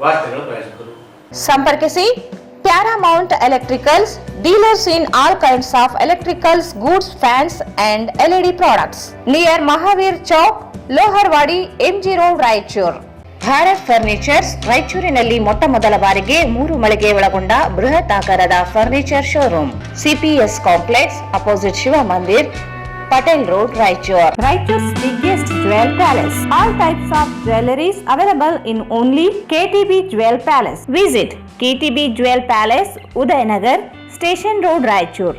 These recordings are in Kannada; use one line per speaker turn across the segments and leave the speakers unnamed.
ವಾರ್ತೆಗಳ ಪ್ರಾಯೋಜಕರು.
ಸಂಪರ್ಕಿಸಿ Paramount Electricals, dealers in all kinds of electricals, goods, fans and LED products. Near Mahavir Chowk, Loharwadi, MG Road, Raichur. Bharat furnitures ರಾಯಚೂರಿನಲ್ಲಿ ಮೊಟ್ಟ ಮೊದಲ ಬಾರಿಗೆ 3 ಮಳಿಗೆ ಒಳಗೊಂಡ ಬೃಹತ್ ಆಕಾರದ furniture showroom. CPS complex opposite Shiva Mandir, Patel Road, Raichur. Raichur's biggest jewel palace. All types of jewelries available in only KTB Jewel Palace. Visit KTB Jewel Palace, Udayanagar, Station Road, Raichur.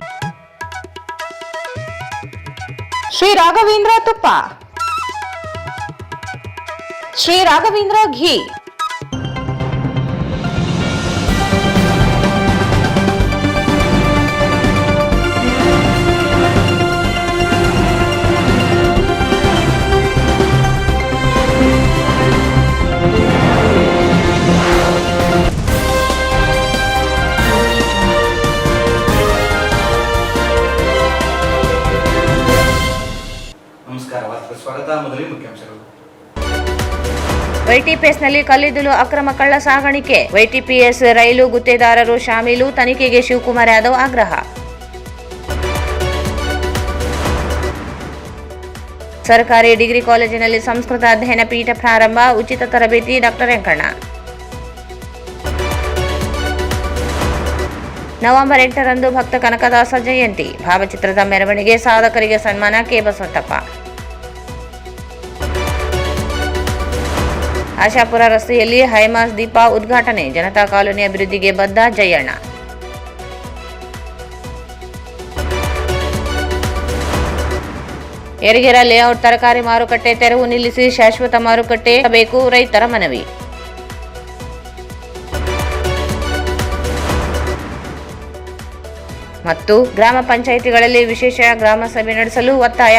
Sri Raghavendra Tuppa, Sri Raghavendra Ghee,
ಸ್ವಾಗತ. ಮೊದಲಿಗೆ ಮುಖ್ಯಾಂಶಗಳು.
ವೈಟಿಪಿಎಸ್ನಲ್ಲಿ ಕಲ್ಲಿದ್ದಲು ಅಕ್ರಮ ಕಳ್ಳ ಸಾಗಾಣಿಕೆ, ವೈಟಿಪಿಎಸ್ ರೈಲು ಗುತ್ತೇದಾರರು ಶಾಮೀಲು, ತನಿಖೆಗೆ ಶಿವಕುಮಾರ್ ಯಾದವ್ ಆಗ್ರಹ. ಸರ್ಕಾರಿ ಡಿಗ್ರಿ ಕಾಲೇಜಿನಲ್ಲಿ ಸಂಸ್ಕೃತ ಅಧ್ಯಯನ ಪೀಠ ಪ್ರಾರಂಭ, ಉಚಿತ ತರಬೇತಿ ಡಾ. ವೆಂಕಣ್ಣ. ನವೆಂಬರ್ 8ರಂದು ಭಕ್ತ ಕನಕದಾಸ ಜಯಂತಿ, ಭಾವಚಿತ್ರದ ಮೆರವಣಿಗೆ, ಸಾಧಕರಿಗೆ ಸನ್ಮಾನ, ಕೆ. ಬಸವಂತಪ್ಪ. ಆಶಾಪುರ ರಸ್ತೆಯಲ್ಲಿ ಹೈಮಾಸ್ ದೀಪ ಉದ್ಘಾಟನೆ, ಜನತಾ ಕಾಲೋನಿ ಅಭಿವೃದ್ಧಿಗೆ ಬದ್ಧ, ಜಯಣ್ಣ. ಯರಗೇರ ಲೇಔಟ್ ತರಕಾರಿ ಮಾರುಕಟ್ಟೆ ತೆರವು ನಿಲ್ಲಿಸಿ ಶಾಶ್ವತ ಮಾರುಕಟ್ಟೆ ಬೇಕು, ರೈತರ ಮನವಿ. ಮತ್ತು ಗ್ರಾಮ ಪಂಚಾಯಿತಿಗಳಲ್ಲಿ ವಿಶೇಷ ಗ್ರಾಮ ಸಭೆ ನಡೆಸಲು ಒತ್ತಾಯ.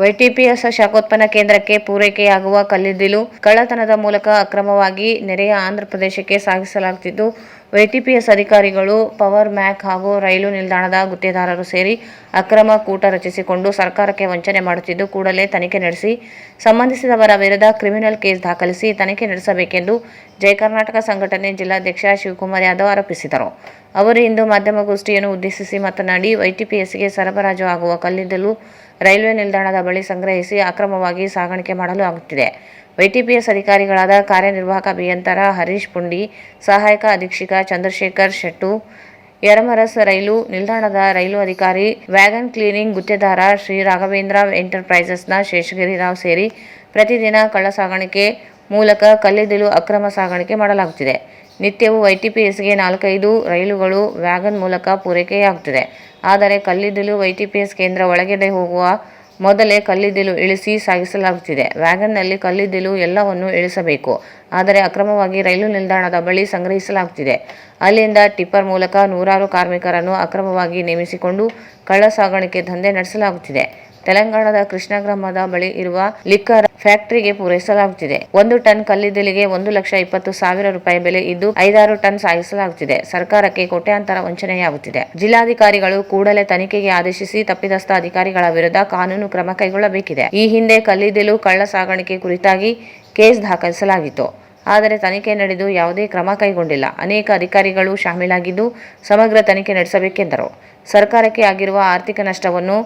ವೈಟಿಪಿಎಸ್ ಶಾಖೋತ್ಪನ್ನ ಕೇಂದ್ರಕ್ಕೆ ಪೂರೈಕೆಯಾಗುವ ಕಲ್ಲಿದ್ದಲು ಕಳ್ಳತನದ ಮೂಲಕ ಅಕ್ರಮವಾಗಿ ನೆರೆಯ ಆಂಧ್ರಪ್ರದೇಶಕ್ಕೆ ಸಾಗಿಸಲಾಗುತ್ತಿದ್ದು, ವೈಟಿಪಿಎಸ್ ಅಧಿಕಾರಿಗಳು ಪವರ್ ಮ್ಯಾಕ್ ಹಾಗೂ ರೈಲು ನಿಲ್ದಾಣದ ಗುತ್ತೇದಾರರು ಸೇರಿ ಅಕ್ರಮ ಕೂಟ ರಚಿಸಿಕೊಂಡು ಸರ್ಕಾರಕ್ಕೆ ವಂಚನೆ ಮಾಡುತ್ತಿದ್ದು, ಕೂಡಲೇ ತನಿಖೆ ನಡೆಸಿ ಸಂಬಂಧಿಸಿದವರ ವಿರುದ್ಧ ಕ್ರಿಮಿನಲ್ ಕೇಸ್ ದಾಖಲಿಸಿ ತನಿಖೆ ನಡೆಸಬೇಕೆಂದು ಜೈ ಕರ್ನಾಟಕ ಸಂಘಟನೆ ಜಿಲ್ಲಾಧ್ಯಕ್ಷ ಶಿವಕುಮಾರ್ ಯಾದವ್ ಆರೋಪಿಸಿದರು. ಅವರು ಇಂದು ಮಾಧ್ಯಮಗೋಷ್ಠಿಯನ್ನು ಉದ್ದೇಶಿಸಿ ಮಾತನಾಡಿ, ವೈಟಿಪಿಎಸ್ಗೆ ಸರಬರಾಜು ಆಗುವ ಕಲ್ಲಿದ್ದಲು ರೈಲ್ವೆ ನಿಲ್ದಾಣದ ಬಳಿ ಸಂಗ್ರಹಿಸಿ ಅಕ್ರಮವಾಗಿ ಸಾಗಾಣಿಕೆ ಮಾಡಲು ಆಗುತ್ತಿದೆ. ವೈಟಿಪಿಎಸ್ ಅಧಿಕಾರಿಗಳಾದ ಕಾರ್ಯನಿರ್ವಾಹಕ ಅಭಿಯಂತರ ಹರೀಶ್ ಪುಂಡಿ, ಸಹಾಯಕ ಅಧೀಕ್ಷಕ ಚಂದ್ರಶೇಖರ್ ಶೆಟ್ಟು, ಯರಮರಸ್ ರೈಲು ನಿಲ್ದಾಣದ ರೈಲು ಅಧಿಕಾರಿ, ವ್ಯಾಗನ್ ಕ್ಲೀನಿಂಗ್ ಗುತ್ತೇದಾರ ಶ್ರೀ ರಾಘವೇಂದ್ರ ಎಂಟರ್ಪ್ರೈಸಸ್ನ ಶೇಷಗಿರಿರಾವ್ ಸೇರಿ ಪ್ರತಿದಿನ ಕಳ್ಳ ಸಾಗಾಣಿಕೆ ಮೂಲಕ ಕಲ್ಲಿದ್ದಲು ಅಕ್ರಮ ಸಾಗಾಣಿಕೆ ಮಾಡಲಾಗುತ್ತಿದೆ. ನಿತ್ಯವೂ ವೈಟಿಪಿಎಸ್ಗೆ 4-5 ರೈಲುಗಳು ವ್ಯಾಗನ್ ಮೂಲಕ ಪೂರೈಕೆಯಾಗುತ್ತಿದೆ. ಆದರೆ ಕಲ್ಲಿದ್ದಲು ವೈಟಿಪಿಎಸ್ ಕೇಂದ್ರ ಒಳಗಡೆ ಹೋಗುವ ಮೊದಲೇ ಕಲ್ಲಿದ್ದಲು ಇಳಿಸಿ ಸಾಗಿಸಲಾಗುತ್ತಿದೆ. ವ್ಯಾಗನ್ನಲ್ಲಿ ಕಲ್ಲಿದ್ದಲು ಎಲ್ಲವನ್ನೂ ಇಳಿಸಬೇಕು, ಆದರೆ ಅಕ್ರಮವಾಗಿ ರೈಲು ನಿಲ್ದಾಣದ ಬಳಿ ಸಂಗ್ರಹಿಸಲಾಗುತ್ತಿದೆ. ಅಲ್ಲಿಂದ ಟಿಪ್ಪರ್ ಮೂಲಕ ನೂರಾರು ಕಾರ್ಮಿಕರನ್ನು ಅಕ್ರಮವಾಗಿ ನೇಮಿಸಿಕೊಂಡು ಕಳ್ಳ ಸಾಗಾಣಿಕೆ ದಂಧೆ ನಡೆಸಲಾಗುತ್ತಿದೆ. ತೆಲಂಗಾಣದ ಕೃಷ್ಣ ಗ್ರಾಮದ ಬಳಿ ಇರುವ ಲಿಕ್ಕರ್ ಫ್ಯಾಕ್ಟರಿಗೆ ಪೂರೈಸಲಾಗುತ್ತಿದೆ. 1 ಟನ್ ಕಲ್ಲಿದ್ದಲಿಗೆ 1,20,000 ರೂಪಾಯಿ ಬೆಲೆ ಇದ್ದು 5-6 ಟನ್ ಸಾಗಿಸಲಾಗುತ್ತಿದೆ. ಸರ್ಕಾರಕ್ಕೆ ಕೋಟ್ಯಾಂತರ ವಂಚನೆಯಾಗುತ್ತಿದೆ. ಜಿಲ್ಲಾಧಿಕಾರಿಗಳು ಕೂಡಲೇ ತನಿಖೆಗೆ ಆದೇಶಿಸಿ ತಪ್ಪಿತಸ್ಥ ಅಧಿಕಾರಿಗಳ ವಿರುದ್ಧ ಕಾನೂನು ಕ್ರಮ ಕೈಗೊಳ್ಳಬೇಕಿದೆ. ಈ ಹಿಂದೆ ಕಲ್ಲಿದ್ದಲು ಕಳ್ಳ ಸಾಗಾಣಿಕೆ ಕುರಿತಾಗಿ ಕೇಸ್ ದಾಖಲಿಸಲಾಗಿತ್ತು. ಆದರೆ ತನಿಖೆ ನಡೆದು ಯಾವುದೇ ಕ್ರಮ ಕೈಗೊಂಡಿಲ್ಲ. ಅನೇಕ ಅಧಿಕಾರಿಗಳು ಶಾಮೀಲಾಗಿದ್ದು ಸಮಗ್ರ ತನಿಖೆ ನಡೆಸಬೇಕೆಂದರು. ಸರ್ಕಾರಕ್ಕೆ ಆಗಿರುವ ಆರ್ಥಿಕ ನಷ್ಟವನ್ನು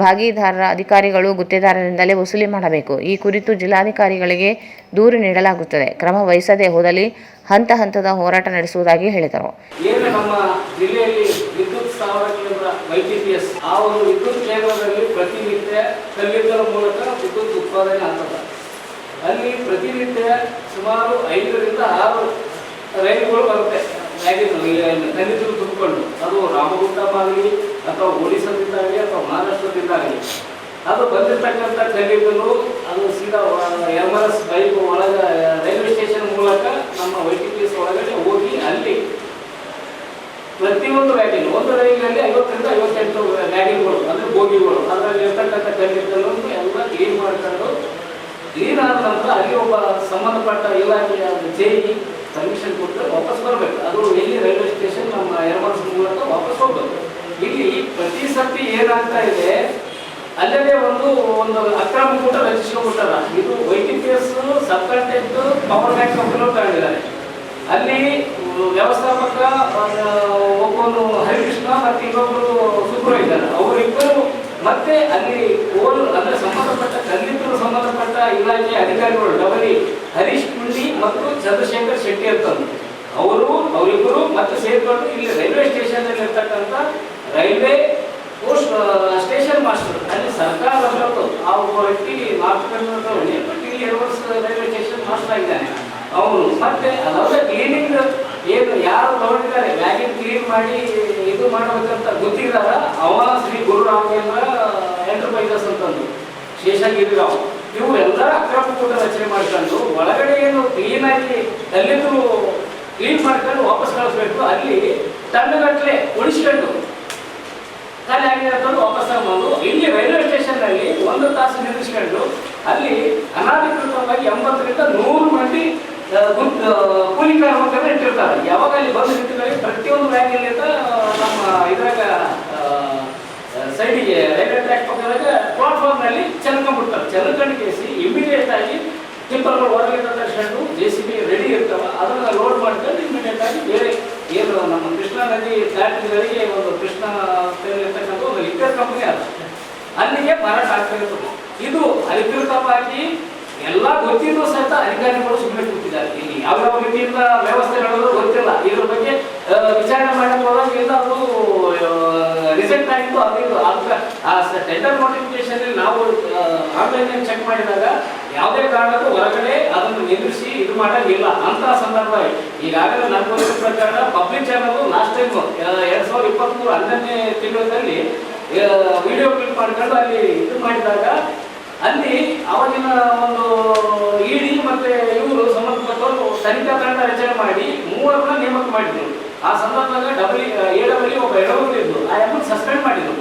ಭಾಗಿದಾರರ ಅಧಿಕಾರಿಗಳು ಗುತ್ತೇದಾರರಿಂದಲೇ ವಸೂಲಿ ಮಾಡಬೇಕು. ಈ ಕುರಿತು ಜಿಲ್ಲಾಧಿಕಾರಿಗಳಿಗೆ ದೂರು ನೀಡಲಾಗುತ್ತದೆ. ಕ್ರಮ ವಹಿಸದೆ ಹೋದಲ್ಲಿ ಹಂತದ ಹೋರಾಟ ನಡೆಸುವುದಾಗಿ ಹೇಳಿದರು.
ಏನು ನಮ್ಮ ಜಿಲ್ಲೆಯಲ್ಲಿ ವಿದ್ಯುತ್ ಸ್ಥಾವರ ಕೇಂದ್ರ ವೈಟಿಪಿಎಸ್ ಆ ಒಂದು ವಿದ್ಯುತ್ ಕೇಂದ್ರದಲ್ಲಿ ಪ್ರತಿನಿತ್ಯ ಕಲ್ಲಿದ್ದಲು ಮೂಲಕ ವಿದ್ಯುತ್ ಉತ್ಪಾದನೆ ಆಗ್ತದೆ. ಅಲ್ಲಿ ಪ್ರತಿನಿತ್ಯ ಸುಮಾರು 5ರಿಂದ 6 ರೈಲುಗಳು ಬರುತ್ತೆ. ಕಲ್ಲಿದ್ದಲು ತುಂಬಿಕೊಂಡು ಅದು ರಾಮಗುಂಡಮಾಗಲಿ ಅಥವಾ ಒಡಿಶಾದಿಂದಾಗಲಿ ಅಥವಾ ಮಹಾರಾಷ್ಟ್ರದಿಂದಾಗಲಿ ಅದು ಬಂದಿರತಕ್ಕಂಥ ಕಲ್ಲಿದ್ದಲು ಅದು ಸೀದಾ ಯಮರಸ್ ಬೈಕ್ ಒಳಗೆ ರೈಲ್ವೆ ಸ್ಟೇಷನ್ ಮೂಲಕ ನಮ್ಮ ವೈಟಿಪಿಎಸ್ ಒಳಗಡೆ ಹೋಗಿ ಅಲ್ಲಿ ಪ್ರತಿಯೊಂದು ವ್ಯಾಟಿನ್ ಒಂದು ರೈಲಿನಲ್ಲಿ 50ರಿಂದ 58 ವ್ಯಾಟಿನ್ಗಳು ಅಂದರೆ ಬೋಗಿಗಳು ಅದರಲ್ಲಿ ಇರ್ತಕ್ಕಂಥ ಕಲ್ಲಿದ್ದಲು ಎಲ್ಲ ಕ್ಲೀನ್ ಮಾಡ್ಕೊಂಡು ಕ್ಲೀನ್ ಆದ ನಂತರ ಅಲ್ಲಿ ಒಬ್ಬ ಸಂಬಂಧಪಟ್ಟ ಇಲಾಖೆಯ ಜೈನಿ ಪರ್ಮಿಷನ್ ಕೊಟ್ಟು ವಾಪಸ್ ಬರಬೇಕು. ಅದು ಎಲ್ಲಿ ರೈಲ್ವೆ ಸ್ಟೇಷನ್ ನಮ್ಮ ಯರಮರಸ್ ಮೂಲಕ ವಾಪಸ್ ಹೋಗ್ಬೇಕು. ಇಲ್ಲಿ ಪ್ರತಿ ಸರ್ತಿ ಏನಾಗ್ತಾ ಇದೆ, ಅಲ್ಲದೆ ಒಂದು ಅಕ್ರಮ ಕೂಡ ರಚಿಸ್ಕೊಂಡ್ಬಿಟ್ಟಾರ. ಇದು YTPS ಸಬ್ಕಾಂಟ್ರಾಕ್ಟ್ ಪವರ್ ಬ್ಯಾಂಕ್ ಕಂಪನಿ ತಗೊಂಡಿದ್ದಾರೆ. ಅಲ್ಲಿ ವ್ಯವಸ್ಥಾಪಕ ಒಬ್ಬನು ಹರಿಕೃಷ್ಣ ಮತ್ತು ಇನ್ನೊಬ್ಬರು ಸೂಪರ್ವೈಸರ್, ಅವರಿಬ್ಬರು ಮತ್ತೆ ಅಲ್ಲಿ ಅಂದ್ರೆ ಸಂಬಂಧಪಟ್ಟ ಕಲ್ಲಿದ್ದಲು ಸಂಬಂಧಪಟ್ಟ ಇಲಾಖೆ ಅಧಿಕಾರಿಗಳು ಡಬಲಿ ಹರೀಶ್ ಕುಂಡಿ ಮತ್ತು ಚಂದ್ರಶೇಖರ್ ಶೆಟ್ಟಿ ಅಂತಂದು ಅವರಿಬ್ಬರು ಮತ್ತೆ ಸೇರ್ಕೊಂಡು ಇಲ್ಲಿ ರೈಲ್ವೆ ಸ್ಟೇಷನ್ ಅಲ್ಲಿ ಇರ್ತಕ್ಕಂಥ ರೈಲ್ವೆ ಪೋಸ್ಟ್ ಸ್ಟೇಷನ್ ಮಾಸ್ಟರ್ ಅಲ್ಲಿ ಸರ್ಕಾರ ಆ ಒಬ್ಬ ವ್ಯಕ್ತಿ ನಾರ್ತ್ ಕರ್ನಾಟಕದಲ್ಲಿ ಬಟ್ ಇಲ್ಲಿ 2 ವರ್ಷ ರೈಲ್ವೆ ಸ್ಟೇಷನ್ ಮಾಸ್ಟರ್ ಆಗಿದ್ದಾನೆ ಅವನು. ಮತ್ತೆ ಅದರ ಕ್ಲೀನಿಂಗ್ ಏನು ಯಾರು ನೋಡಿದ್ದಾರೆ ವ್ಯಾಗಿನ್ ಕ್ಲೀನ್ ಮಾಡಿ ಇದು ಮಾಡಬೇಕಂತ ಗೊತ್ತಿದ್ದಾರ ಅವ ಶ್ರೀ ಗುರು ರಾಘವೇಂದ್ರ ಎಂಟರ್ಪ್ರೈಸಸ್ ಅಂತಂದು ಶೇಷಗಿರಿರಾವ್. ಇವರೆಲ್ಲ ಅಕ್ರಮ ಕೂಡ ರಚನೆ ಮಾಡ್ಕೊಂಡು ಒಳಗಡೆ ಏನು ಕ್ಲೀನ್ ಆಗಿ ಕಲ್ಲಿದ್ದು ಕ್ಲೀನ್ ಮಾಡ್ಕೊಂಡು ವಾಪಸ್ ಕಳಿಸ್ಬೇಕು. ಅಲ್ಲಿ ಟನ್ಗಟ್ಟಲೆ ಉಳಿಸ್ಕೊಂಡು ಖಾಲಿ ಆಗಿದೆ ಅಂತಂದು ವಾಪಸ್ ತಗೊಂಡು ಇಲ್ಲಿ ರೈಲ್ವೆ ಸ್ಟೇಷನ್ನಲ್ಲಿ 1 ತಾಸು ನಿಲ್ಲಿಸ್ಕೊಂಡು ಅಲ್ಲಿ ಅನಾಧಿಕೃತವಾಗಿ 80 ರಿಂದ 100 ಮಂದಿ ಕೂಲಿ ಕಾರ್ಮಿಕರನ್ನ ಇಟ್ಟಿರ್ತಾರೆ. ಯಾವಾಗ ಅಲ್ಲಿ ಬಂದು ನಿಂತಿದ್ದಾರೆ ಪ್ರತಿಯೊಂದು ವ್ಯಾನಿಲಿಂದ ನಮ್ಮ ಇದ್ರಾಗ ಸೈಡಿಗೆ ರೈಲ್ವೆ ಟ್ರ್ಯಾಕ್ ಪಕ್ಕದಾಗ ಪ್ಲಾಟ್ಫಾರ್ಮ್ನಲ್ಲಿ ಚೆಲ್ಕೊಂಡ್ಬಿಡ್ತಾರೆ. ಚೆಲ್ಕೊಂಡು ಕೇಸಿ ಇಮಿಡಿಯೇಟ್ ಆಗಿ ಟಿಪ್ಪರ್ಗಳು ಹೊರಗೆ ತರಿಸ್ಕೊಂಡು JCB ರೆಡಿ ಇರ್ತಾವ, ಅದನ್ನ ಲೋಡ್ ಮಾಡ್ಕೊಂಡು ಇಮಿಡಿಯೇಟ್ ಆಗಿ ಬೇರೆ ಏನು ನಮ್ಮ ಕೃಷ್ಣಾ ನದಿ ಫ್ಲಾಟ್ಗಳಿಗೆ ಒಂದು ಕೃಷ್ಣ ಇರ್ತಕ್ಕಂಥ ಒಂದು ಲಿಕ್ಕರ್ ಕಂಪನಿ ಅದ ಅಲ್ಲಿಗೆ ಮಾರಾಟ ಆಗ್ತಾ ಇರ್ತದೆ. ಇದು ಅಧಿಕೃತವಾಗಿ ಎಲ್ಲ ಗೊತ್ತಿದ್ದು ಸಹಿತ ಅಧಿಕಾರಿಗಳು ಸುಮ್ಮನೆ ಕೂತಿದ್ದಾರೆ. ಇಲ್ಲಿ ಯಾವ್ಯಾವ ರೀತಿಯಿಂದ ವ್ಯವಸ್ಥೆ ನಡೆದ್ರು ಗೊತ್ತಿಲ್ಲ. ಇದ್ರ ಬಗ್ಗೆ ವಿಚಾರಣೆ ಮಾಡಕ್ಕೆ ಹೋದಾಗಿಂದ ಅದು ರಿಸೆಕ್ಟ್ ಆಗಿತ್ತು. ಅದಕ್ಕೆ ಆ ಟೆಂಡರ್ ನೋಟಿಫಿಕೇಶನ್ ನಾವು ಆನ್ಲೈನ್ ಚೆಕ್ ಮಾಡಿದಾಗ ಯಾವುದೇ ಕಾರಣಕ್ಕೂ ಹೊರಗಡೆ ಅದನ್ನು ನಿಲ್ಲಿಸಿ ಇದು ಮಾಡೋಂಗಿಲ್ಲ ಅಂತ ಸಂದರ್ಭ. ಈಗಾಗಲೇ ನನ್ನ ಗೊತ್ತಿರೋ ಪ್ರಕಾರ ಪಬ್ಲಿಕ್ ಚಾನಲ್ ಲಾಸ್ಟ್ ಟೈಮ್ 2023 11ನೇ ತಿಂಗಳಲ್ಲಿ ವಿಡಿಯೋ ಕ್ಲಿಪ್ ಮಾಡ್ಕೊಂಡು ಅಲ್ಲಿ ಇದು ಮಾಡಿದಾಗ ಅಲ್ಲಿ ಅವಾಗಿನ ಒಂದು ಇಡಿ ಮತ್ತೆ ಇವರು ಸಂಬಂಧಪಟ್ಟವರು ತನಿಖಾ ತಂಡ ರಚನೆ ಮಾಡಿ 3 ನೇಮಕ ಮಾಡಿದ್ರು. ಆ ಸಂದರ್ಭದಾಗ AW ಒಬ್ಬ ಎಡವರು ಇದ್ದು ಆ ಎಮ್ಮನ್ನು ಸಸ್ಪೆಂಡ್ ಮಾಡಿದ್ರು.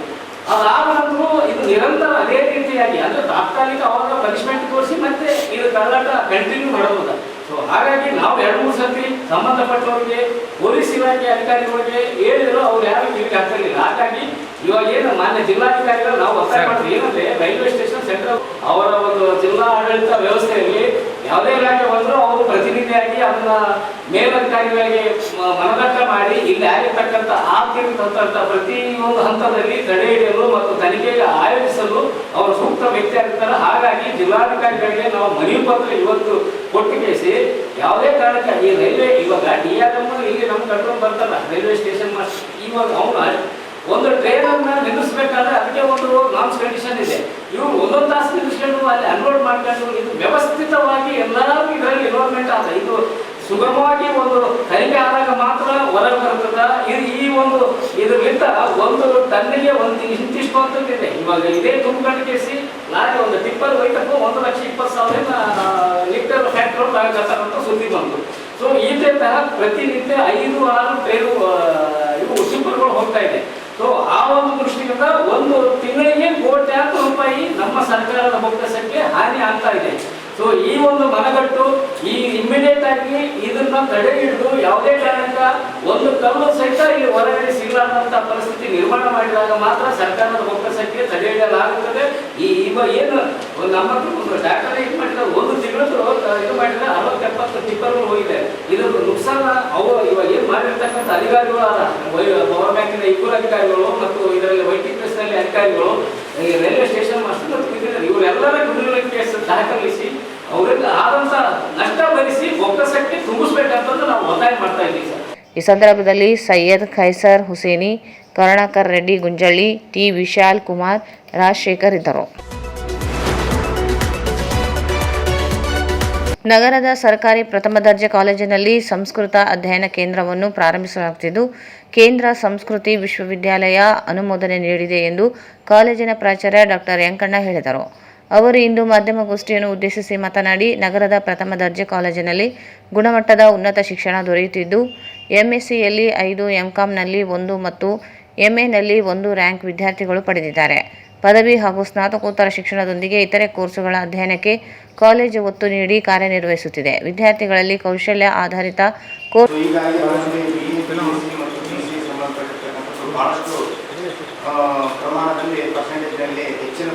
ಅದಾದ ನಂತರ ಇದು ನಿರಂತರ ಅದೇ ರೀತಿಯಾಗಿ ಅಂದ್ರೆ ತಾತ್ಕಾಲಿಕ ಅವಾಗ ಪನಿಷ್ಮೆಂಟ್ ತೋರಿಸಿ ಮತ್ತೆ ಇದು ಕಳ್ಳಾಟ ಕಂಟಿನ್ಯೂ ಮಾಡಬಹುದು. ಸೊ ಹಾಗಾಗಿ ನಾವು 2-3 ಸರ್ತಿ ಸಂಬಂಧಪಟ್ಟವರಿಗೆ ಪೊಲೀಸ್ ಇಲಾಖೆ ಅಧಿಕಾರಿಗಳಿಗೆ ಹೇಳಿದ್ರು, ಅವ್ರು ಯಾರು ಕಿವಿಗೆ ಹಾಕಲಿಲ್ಲ. ಹಾಗಾಗಿ ಇವಾಗ ಏನು ಮಾನ್ಯ ಜಿಲ್ಲಾಧಿಕಾರಿಗಳು ನಾವು ಒತ್ತಾಯ ಮಾಡಿದ್ವಿ ಏನಂದ್ರೆ ರೈಲ್ವೆ ಸ್ಟೇಷನ್ ಸೆಂಟ್ರಲ್ ಅವರ ಒಂದು ಜಿಲ್ಲಾ ಆಡಳಿತ ವ್ಯವಸ್ಥೆಯಲ್ಲಿ ಯಾವುದೇ ಇಲಾಖೆ ಬಂದರೂ ಅವರು ಪ್ರತಿನಿಧಿಯಾಗಿ ಅದನ್ನ ಮೇಲಧಿಕಾರಿಗಳಿಗೆ ಮನದಟ್ಟ ಮಾಡಿ ಇಲ್ಲಿ ಆಗಿರ್ತಕ್ಕಂಥ ಆಗ್ತಿರ್ತಕ್ಕಂಥ ಪ್ರತಿಯೊಂದು ಹಂತದಲ್ಲಿ ತಡೆ ಹಿಡಿಯಲು ಮತ್ತು ತನಿಖೆಗೆ ಆಯೋಜಿಸಲು ಅವರು ಸೂಕ್ತ ವ್ಯಕ್ತಿ ಆಗಿರ್ತಾರೆ. ಹಾಗಾಗಿ ಜಿಲ್ಲಾಧಿಕಾರಿಗಳಿಗೆ ನಾವು ಮನವಿ ಪತ್ರ ಇವತ್ತು ಕೊಟ್ಟು ಕೇಸಿ ಯಾವುದೇ ಕಾರಣಕ್ಕೆ ಈ ರೈಲ್ವೆ ಇವಾಗ DRM ಇಲ್ಲಿ ನಮ್ಮ ಕಂಟ್ರೋಲ್ ಬರ್ತಾರ ರೈಲ್ವೆ ಸ್ಟೇಷನ್ ಮಾಸ್ಟರ್ ಇವಾಗ ಅವನ ಒಂದು ಟ್ರೈನ್ ಅನ್ನ ನಿಲ್ಲಿಸಬೇಕಾದ್ರೆ ಅದಕ್ಕೆ ಒಂದು ನಾಮ್ಸ್ ಕಂಡೀಷನ್ ಇದೆ. ಇವರು 1 ತಾಸು ನಿಲ್ಲಿಸ್ಕೊಂಡು ಅಲ್ಲಿ ಅನ್ಲೋಡ್ ಮಾಡ್ಕೊಂಡು ಇದು ವ್ಯವಸ್ಥಿತವಾಗಿ ಎಲ್ಲರೂ ಇದರಲ್ಲಿ ಇನ್ವಾಲ್ವ್ಮೆಂಟ್ ಆದ ಇದು ಸುಗಮವಾಗಿ ಒಂದು ತನಿಖೆ ಆದಾಗ ಮಾತ್ರ ಹೊರಗೆ ಬರ್ತದ. ಈ ಒಂದು ಇದರಿಂದ ಒಂದು ಟನ್ನಿಗೆ ಇಂತಿಷ್ಟು ಅಂತಂದಿದೆ. ಇವಾಗ ಇದೇ ತುಂಬಿಕೊಂಡು ಕೇಸಿ ಲಾರಿ ಒಂದು ಟಿಪ್ಪರ್ ಹೋಯ್ತಪ್ಪ 1,20,000 ಲೀಟರ್ ಫ್ಯಾಕ್ಟ್ರಿ ಆಗತ್ತಂತ ಸುದ್ದಿ ಬಂತು. ಸೊ ಇದೇ ತರ ಪ್ರತಿನಿತ್ಯ 5-6 ಟ್ರೈನು ಇವು ಟಿಪ್ಪರ್ಗಳು ಹೋಗ್ತಾ ಇದೆ. ಸೊ ಆ ಒಂದು ದೃಷ್ಟಿಯಿಂದ ಒಂದು ತಿಂಗಳಿಗೆ ಕೋಟ್ಯಾಂತರ ರೂಪಾಯಿ ನಮ್ಮ ಸರ್ಕಾರದ ಬೊಕ್ಕಸಕ್ಕೆ ಹಾನಿ ಆಗ್ತಾ ಇದೆ. ಸೊ ಈ ಒಂದು ಮನಗಟ್ಟು ಈ ಇಮಿಡಿಯೇಟ್ ಆಗಿ ಇದನ್ನ ತಡೆ ಹಿಡಿದು ಯಾವುದೇ ಕಾರಣಕ್ಕ ಒಂದು ಕಲ್ಲು ಸಹಿತ ಇಲ್ಲಿ ಹೊರಗಡೆ ಸಿಗಲಾರಂತ ಪರಿಸ್ಥಿತಿ ನಿರ್ಮಾಣ ಮಾಡಿದಾಗ ಮಾತ್ರ ಸರ್ಕಾರದ ಬೊಕ್ಕಸಕ್ಕೆ ತಡೆ ಹಿಡಿಯಲಾಗುತ್ತದೆ. ಇವಾಗ ಏನು ನಮ್ಮ ಒಂದು ಡಾಕ್ಟರ್ ಇದು ಮಾಡಿದ್ರೆ 1 ತಿಂಗಳು ಇದು ಮಾಡಿದ್ರೆ 60-70 ಟಿಪ್ಪರ್ಗಳು ಹೋಗಿದೆ. ಇದ್ರ ನುಕ್ಸಾನ ಅವು ಇವಾಗ ಏನು ಮಾಡಿರ್ತಕ್ಕಂಥ ಅಧಿಕಾರಿಗಳು ಪವರ್ ಬ್ಯಾಂಕಿನ ಇಬ್ಬರು ಅಧಿಕಾರಿಗಳು ಮತ್ತು ಇದರಲ್ಲಿ YTPS ನಲ್ಲಿ ಅಧಿಕಾರಿಗಳು ರೈಲ್ವೆ ಸ್ಟೇಷನ್ ಮಾಸ್ಟರ್ ಇವರೆಲ್ಲರ ಕ್ರಿಮಿನಲ್ ಕೇಸ್ ದಾಖಲಿಸಿ ಅವರಿಗೆ ಆದಂತ ನಷ್ಟ ಭರಿಸಿ ಬೊಕ್ಕಸಕ್ಕೆ ತುಂಬಿಸ್ಬೇಕಂತಂದು ನಾವು ಒತ್ತಾಯ ಮಾಡ್ತಾ ಇದ್ದೀವಿ ಸರ್.
ಈ ಸಂದರ್ಭದಲ್ಲಿ ಸೈಯದ್ ಖೈಸರ್ ಹುಸೇನಿ, ಕರುಣಾಕರ್ ರೆಡ್ಡಿ ಗುಂಜಳ್ಳಿ, ಟಿ ವಿಶಾಲ್ ಕುಮಾರ್, ರಾಜಶೇಖರ್ ಇದ್ದರು. ನಗರದ ಸರ್ಕಾರಿ ಪ್ರಥಮ ದರ್ಜೆ ಕಾಲೇಜಿನಲ್ಲಿ ಸಂಸ್ಕೃತ ಅಧ್ಯಯನ ಕೇಂದ್ರವನ್ನು ಪ್ರಾರಂಭಿಸಲಾಗುತ್ತಿದ್ದು, ಕೇಂದ್ರ ಸಂಸ್ಕೃತಿ ವಿಶ್ವವಿದ್ಯಾಲಯ ಅನುಮೋದನೆ ನೀಡಿದೆ ಎಂದು ಕಾಲೇಜಿನ ಪ್ರಾಚಾರ್ಯ ಡಾಕ್ಟರ್ ಯಂಕಣ್ಣ ಹೇಳಿದರು. ಅವರು ಇಂದು ಮಾಧ್ಯಮಗೋಷ್ಠಿಯನ್ನು ಉದ್ದೇಶಿಸಿ ಮಾತನಾಡಿ, ನಗರದ ಪ್ರಥಮ ದರ್ಜೆ ಕಾಲೇಜಿನಲ್ಲಿ ಗುಣಮಟ್ಟದ ಉನ್ನತ ಶಿಕ್ಷಣ ದೊರೆಯುತ್ತಿದ್ದು, MScಯಲ್ಲಿ 5, MComನಲ್ಲಿ 1 ಮತ್ತು MAನಲ್ಲಿ 1 ರ್ಯಾಂಕ್ ವಿದ್ಯಾರ್ಥಿಗಳು ಪಡೆದಿದ್ದಾರೆ. ಪದವಿ ಹಾಗೂ ಸ್ನಾತಕೋತ್ತರ ಶಿಕ್ಷಣದೊಂದಿಗೆ ಇತರೆ ಕೋರ್ಸುಗಳ ಅಧ್ಯಯನಕ್ಕೆ ಕಾಲೇಜು ಒತ್ತು ನೀಡಿ ಕಾರ್ಯನಿರ್ವಹಿಸುತ್ತಿದೆ. ವಿದ್ಯಾರ್ಥಿಗಳಲ್ಲಿ ಕೌಶಲ್ಯ ಆಧಾರಿತ ಕೋರ್ಸ್
ಬಹಳಷ್ಟು ಪ್ರಮಾಣದಲ್ಲಿ ಪರ್ಸೆಂಟೇಜ್ನಲ್ಲಿ ಹೆಚ್ಚಿನ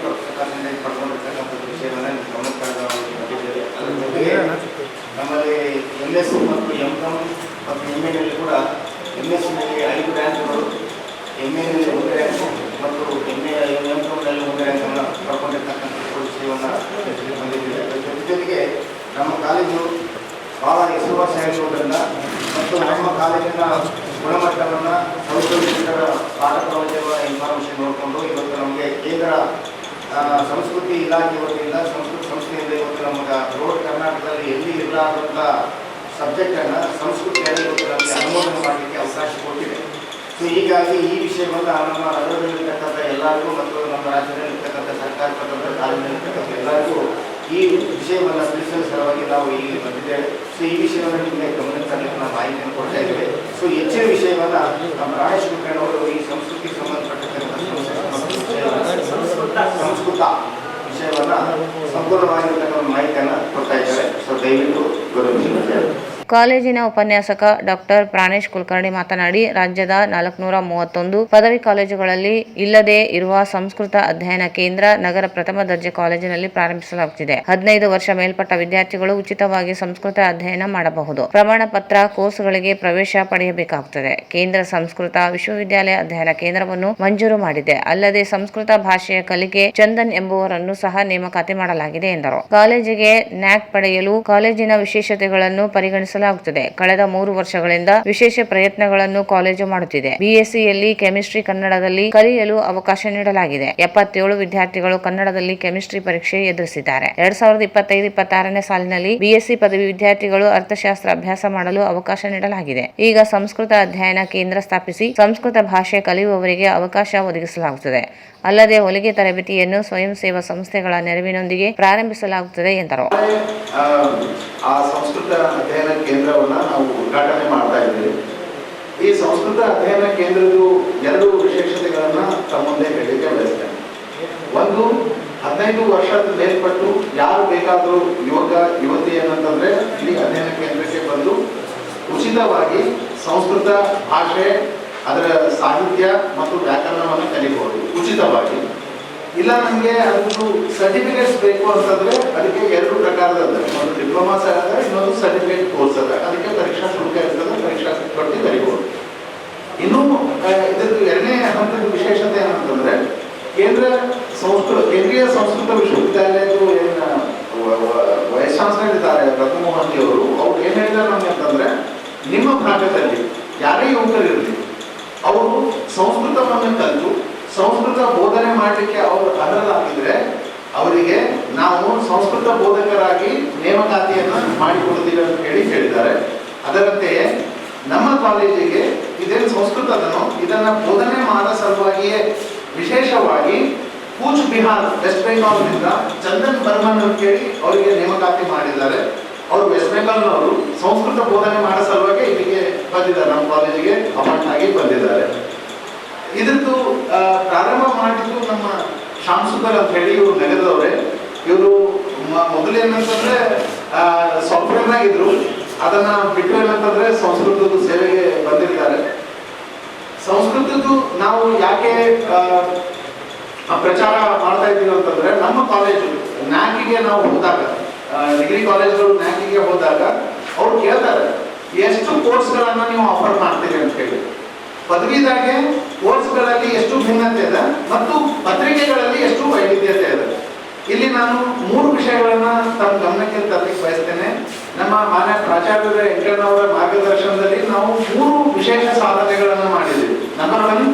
ಕಾರ್ಯಕ್ರಮವನ್ನು ಬಂದಿದ್ದೇವೆ. ಜೊತೆಗೆ ನಮ್ಮ ಕಾಲೇಜು ಭಾಳ ಹೆಸರುವಾಸಿಯಾಗಿರುವುದರಿಂದ ಮತ್ತು ನಮ್ಮ ಕಾಲೇಜಿನ ಗುಣಮಟ್ಟವನ್ನು ಸೌಕರ್ಯರ ಪಾಠ ಪ್ರವಚನ ಇನ್ಫಾರ್ಮೇಷನ್ ನೋಡಿಕೊಂಡು ಇವತ್ತು ನಮಗೆ ಕೇಂದ್ರ ಸಂಸ್ಕೃತಿ ಇಲಾಖೆ ವತಿಯಿಂದ ಸಂಸ್ಕೃತಿ ಸಂಸ್ಥೆಯಿಂದ ಇವತ್ತು ನಮಗೆ ರೋಡ್ ಕರ್ನಾಟಕದಲ್ಲಿ ಎಲ್ಲಿ ಇರಲಾದಂಥ ಸಬ್ಜೆಕ್ಟನ್ನು ಸಂಸ್ಕೃತಿಯಲ್ಲಿ ಇವತ್ತು ನಮಗೆ ಅನುಮೋದನೆ ಮಾಡಲಿಕ್ಕೆ ಅವಕಾಶ ಕೊಟ್ಟಿದೆ. ಸೊ ಹೀಗಾಗಿ ಈ ವಿಷಯವನ್ನು ನಮ್ಮ ನಗರದಲ್ಲಿರ್ತಕ್ಕಂಥ ಎಲ್ಲರಿಗೂ ಮತ್ತು ನಮ್ಮ ರಾಜ್ಯದಲ್ಲಿರ್ತಕ್ಕಂಥ ಸರ್ಕಾರ ಪಟ್ಟದ ಕಾಲೇಜಿನಲ್ಲಿರ್ತಕ್ಕಂಥ ಎಲ್ಲರಿಗೂ ಈ ವಿಷಯವನ್ನು ತಿಳಿಸಲು ಸಲುವಾಗಿ ನಾವು ಇಲ್ಲಿ ಬಂದಿದ್ದೇವೆ. ಸೊ ಈ ವಿಷಯವನ್ನು ನಿಮಗೆ ಗಮನಕ್ಕೆ ತರಲಿಕ್ಕೆ ನಾವು ಮಾಹಿತಿಯನ್ನು ಕೊಡ್ತಾ ಇದ್ದೇವೆ. ಸೊ ಹೆಚ್ಚಿನ ವಿಷಯವನ್ನು ನಮ್ಮ ಪ್ರಾಣೇಶ್ ಕುಲಕರ್ಣಿ ಅವರು ಈ ಸಂಸ್ಕೃತಿಗೆ ಸಂಬಂಧಪಟ್ಟಂಥ ಸಂಸ್ಕೃತ ವಿಷಯವನ್ನು ಸಂಪೂರ್ಣವಾಗಿರ್ತಕ್ಕಂಥ ಮಾಹಿತಿಯನ್ನು ಕೊಡ್ತಾ ಇದ್ದಾರೆ. ಸೊ ದಯವಿಟ್ಟು ಗೌರವಿಸಿ.
ಕಾಲೇಜಿನ ಉಪನ್ಯಾಸಕ ಡಾಕ್ಟರ್ ಪ್ರಾಣೇಶ್ ಕುಲಕರ್ಣಿ ಮಾತನಾಡಿ, ರಾಜ್ಯದ 431 ಪದವಿ ಕಾಲೇಜುಗಳಲ್ಲಿ ಇಲ್ಲದೆ ಇರುವ ಸಂಸ್ಕೃತ ಅಧ್ಯಯನ ಕೇಂದ್ರ ನಗರ ಪ್ರಥಮ ದರ್ಜೆ ಕಾಲೇಜಿನಲ್ಲಿ ಪ್ರಾರಂಭಿಸಲಾಗುತ್ತಿದೆ. 15 ವರ್ಷ ಮೇಲ್ಪಟ್ಟ ವಿದ್ಯಾರ್ಥಿಗಳು ಉಚಿತವಾಗಿ ಸಂಸ್ಕೃತ ಅಧ್ಯಯನ ಮಾಡಬಹುದು. ಪ್ರಮಾಣ ಪತ್ರ ಕೋರ್ಸ್ಗಳಿಗೆ ಪ್ರವೇಶ ಪಡೆಯಬೇಕಾಗುತ್ತದೆ. ಕೇಂದ್ರ ಸಂಸ್ಕೃತ ವಿಶ್ವವಿದ್ಯಾಲಯ ಅಧ್ಯಯನ ಕೇಂದ್ರವನ್ನು ಮಂಜೂರು ಮಾಡಿದೆ. ಅಲ್ಲದೆ ಸಂಸ್ಕೃತ ಭಾಷೆಯ ಕಲಿಕೆ ಚಂದನ್ ಎಂಬುವರನ್ನು ಸಹ ನೇಮಕಾತಿ ಮಾಡಲಾಗಿದೆ ಎಂದರು. ಕಾಲೇಜಿಗೆ ನ್ಯಾಕ್ ಪಡೆಯಲು ಕಾಲೇಜಿನ ವಿಶೇಷತೆಗಳನ್ನು ಪರಿಗಣಿಸಲಾಗುತ್ತದೆ. ಕಳೆದ 3 ವರ್ಷಗಳಿಂದ ವಿಶೇಷ ಪ್ರಯತ್ನಗಳನ್ನು ಕಾಲೇಜು ಮಾಡುತ್ತಿದೆ. ಬಿಎಸ್ಸಿಯಲ್ಲಿ ಕೆಮಿಸ್ಟ್ರಿ ಕನ್ನಡದಲ್ಲಿ ಕಲಿಯಲು ಅವಕಾಶ ನೀಡಲಾಗಿದೆ. 77 ವಿದ್ಯಾರ್ಥಿಗಳು ಕನ್ನಡದಲ್ಲಿ ಕೆಮಿಸ್ಟ್ರಿ ಪರೀಕ್ಷೆ ಎದುರಿಸಿದ್ದಾರೆ. 2025-26ನೇ ಸಾಲಿನಲ್ಲಿ ಬಿಎಸ್ಸಿ ಪದವಿ ವಿದ್ಯಾರ್ಥಿಗಳು ಅರ್ಥಶಾಸ್ತ್ರ ಅಭ್ಯಾಸ ಮಾಡಲು ಅವಕಾಶ ನೀಡಲಾಗಿದೆ. ಈಗ ಸಂಸ್ಕೃತ ಅಧ್ಯಯನ ಕೇಂದ್ರ ಸ್ಥಾಪಿಸಿ ಸಂಸ್ಕೃತ ಭಾಷೆ ಕಲಿಯುವವರಿಗೆ ಅವಕಾಶ ಒದಗಿಸಲಾಗುತ್ತದೆ. ಅಲ್ಲದೆ ಹೊಲಿಗೆ ತರಬೇತಿಯನ್ನು ಸ್ವಯಂ ಸೇವಾ ಸಂಸ್ಥೆಗಳ ನೆರವಿನೊಂದಿಗೆ ಪ್ರಾರಂಭಿಸಲಾಗುತ್ತದೆ ಎಂದರು.
ಆ ಸಂಸ್ಕೃತ ಅಧ್ಯಯನ ಕೇಂದ್ರವನ್ನು ನಾವು ಉದ್ಘಾಟನೆ ಮಾಡ್ತಾ ಇದ್ದೇವೆ. ಈ ಸಂಸ್ಕೃತ ಅಧ್ಯಯನ ಕೇಂದ್ರದ 2 ವಿಶೇಷತೆಗಳನ್ನು ತಮ್ಮ ಮುಂದೆ ಹೇಳಲಿಕ್ಕೆ ಬಯಸ್ತೇನೆ. ಒಂದು, 15 ವರ್ಷದ ಮೇಲ್ಪಟ್ಟು ಯಾರು ಬೇಕಾದರೂ ಯುವಕ ಯುವತಿ ಏನಂತಂದ್ರೆ ಇಲ್ಲಿ ಅಧ್ಯಯನ ಕೇಂದ್ರಕ್ಕೆ ಬಂದು ಉಚಿತವಾಗಿ ಸಂಸ್ಕೃತ ಭಾಷೆ, ಅದರ ಸಾಹಿತ್ಯ ಮತ್ತು ವ್ಯಾಕರಣವನ್ನು ಕಲಿಬಹುದು ಉಚಿತವಾಗಿ. ಇಲ್ಲ ನಮಗೆ ಅದೊಂದು ಸರ್ಟಿಫಿಕೇಟ್ಸ್ ಬೇಕು ಅಂತಂದ್ರೆ ಅದಕ್ಕೆ 2 ಪ್ರಕಾರದ ಅದ. ಒಂದು ಡಿಪ್ಲೊಮಾ ಅದ, ಇನ್ನೊಂದು ಸರ್ಟಿಫಿಕೇಟ್ ಕೋರ್ಸ್ ಅದ. ಅದಕ್ಕೆ ಪರೀಕ್ಷಾ ಶುಲ್ಕ ಇರ್ತದೆ, ಪರೀಕ್ಷಾ ಕೊಟ್ಟು ಕಲಿಬಹುದು. ಇನ್ನು ಇದರದ್ದು 2ನೇ ಹಂತದ ವಿಶೇಷತೆ ಏನಂತಂದ್ರೆ ಕೇಂದ್ರೀಯ ಸಂಸ್ಕೃತ ವಿಶ್ವವಿದ್ಯಾಲಯದ ವೈಸ್ ಚಾನ್ಸಲರ್ ಇದ್ದಾರೆ ರಘು ಮೋಹಂತಿ ಅವರು. ಅವ್ರು ಏನ್ ಹೇಳಿದ್ದಾರೆ ನಮ್ಗೆ ಅಂತಂದ್ರೆ, ನಿಮ್ಮ ಭಾಗದಲ್ಲಿ ಯಾರೇ ಯುವಕರಿರಲಿ ಅವರು ಸಂಸ್ಕೃತವನ್ನು ಕಲಿತು ಸಂಸ್ಕೃತ ಬೋಧನೆ ಮಾಡಲಿಕ್ಕೆ ಅವರು ಅರ್ಹರಾಗಿದ್ರೆ ಅವರಿಗೆ ನಾವು ಸಂಸ್ಕೃತ ಬೋಧಕರಾಗಿ ನೇಮಕಾತಿಯನ್ನು ಮಾಡಿಕೊಡ್ತೀವಿ ಅಂತ ಹೇಳಿದ್ದಾರೆ. ಅದರಂತೆಯೇ ನಮ್ಮ ಕಾಲೇಜಿಗೆ ಇದೇನು ಸಂಸ್ಕೃತದನ್ನು ಇದನ್ನು ಬೋಧನೆ ಮಾಡೋ ಸಲುವಾಗಿಯೇ ವಿಶೇಷವಾಗಿ ಕೂಚ್ ಬಿಹಾರ್ ವೆಸ್ಟ್ ಬೆಂಗಾಲ್ನಿಂದ ಚಂದನ್ ಬರ್ಮನ್ ಅಂತ ಹೇಳಿ ಅವರಿಗೆ ನೇಮಕಾತಿ ಮಾಡಿದ್ದಾರೆ. ಅವರು ವೆಸ್ಟ್ ಬೆಂಗಾಲ್ನವರು ಸಂಸ್ಕೃತ ಬೋಧನೆ ಮಾಡೋ ಸಲುವಾಗಿ ಇಲ್ಲಿಗೆ ಬಂದಿದ್ದಾರೆ, ನಮ್ಮ ಕಾಲೇಜಿಗೆ ಅಪಾಯಿಂಟ್ ಆಗಿ ಬಂದಿದ್ದಾರೆ. ಇದರದ್ದು ಪ್ರಾರಂಭ ಮಾಡಿದ್ದು ನಮ್ಮ ಶಾಂಸುಕರ್ ಅಂತ ಹೇಳಿ ಇವರು ನಗರದವರೇ. ಇವರು ಮೊದಲು ಏನಂತಂದ್ರೆ ಸಾಫ್ಟ್ವೇರ್ನಾಗ ಇದ್ರು, ಅದನ್ನ ಬಿಟ್ಟು ಏನಂತಂದ್ರೆ ಸಂಸ್ಕೃತದ ಸೇವೆಗೆ ಬಂದಿರ್ತಾರೆ. ಸಂಸ್ಕೃತದ್ದು ನಾವು ಯಾಕೆ ಪ್ರಚಾರ ಮಾಡ್ತಾ ಇದ್ದೀವಿ ಅಂತಂದ್ರೆ, ನಮ್ಮ ಕಾಲೇಜು ನ್ಯಾಕಿಗೆ ನಾವು ಹೋದಾಗ, ಡಿಗ್ರಿ ಕಾಲೇಜ್ಗಳು ನ್ಯಾಕಿಗೆ ಹೋದಾಗ ಅವ್ರು ಕೇಳ್ತಾರೆ ಎಷ್ಟು ಕೋರ್ಸ್ಗಳನ್ನ ನೀವು ಆಫರ್ ಮಾಡ್ತೀರಿ ಅಂತ ಹೇಳಿ. ಪದವಿದಾಗೆ ಕೋರ್ಸ್ಗಳಲ್ಲಿ ಎಷ್ಟು ಭಿನ್ನತೆ ಇದೆ ಮತ್ತು ಪತ್ರಿಕೆಗಳಲ್ಲಿ ಎಷ್ಟು ವೈವಿಧ್ಯತೆ ಇದೆ. ಇಲ್ಲಿ ನಾನು 3 ವಿಷಯಗಳನ್ನ ತಮ್ಮ ಗಮನಕ್ಕೆ ತರಲಿಕ್ಕೆ ಬಯಸ್ತೇನೆ. ನಮ್ಮ ಮಾನ್ಯ ಪ್ರಾಚಾರ್ಯರ ಎಂಕಣ್ಣವರ ಮಾರ್ಗದರ್ಶನದಲ್ಲಿ ನಾವು 3 ವಿಶೇಷ ಸಾಧನೆಗಳನ್ನು ಮಾಡಿದ್ದೀವಿ. ನಂಬರ್ 1,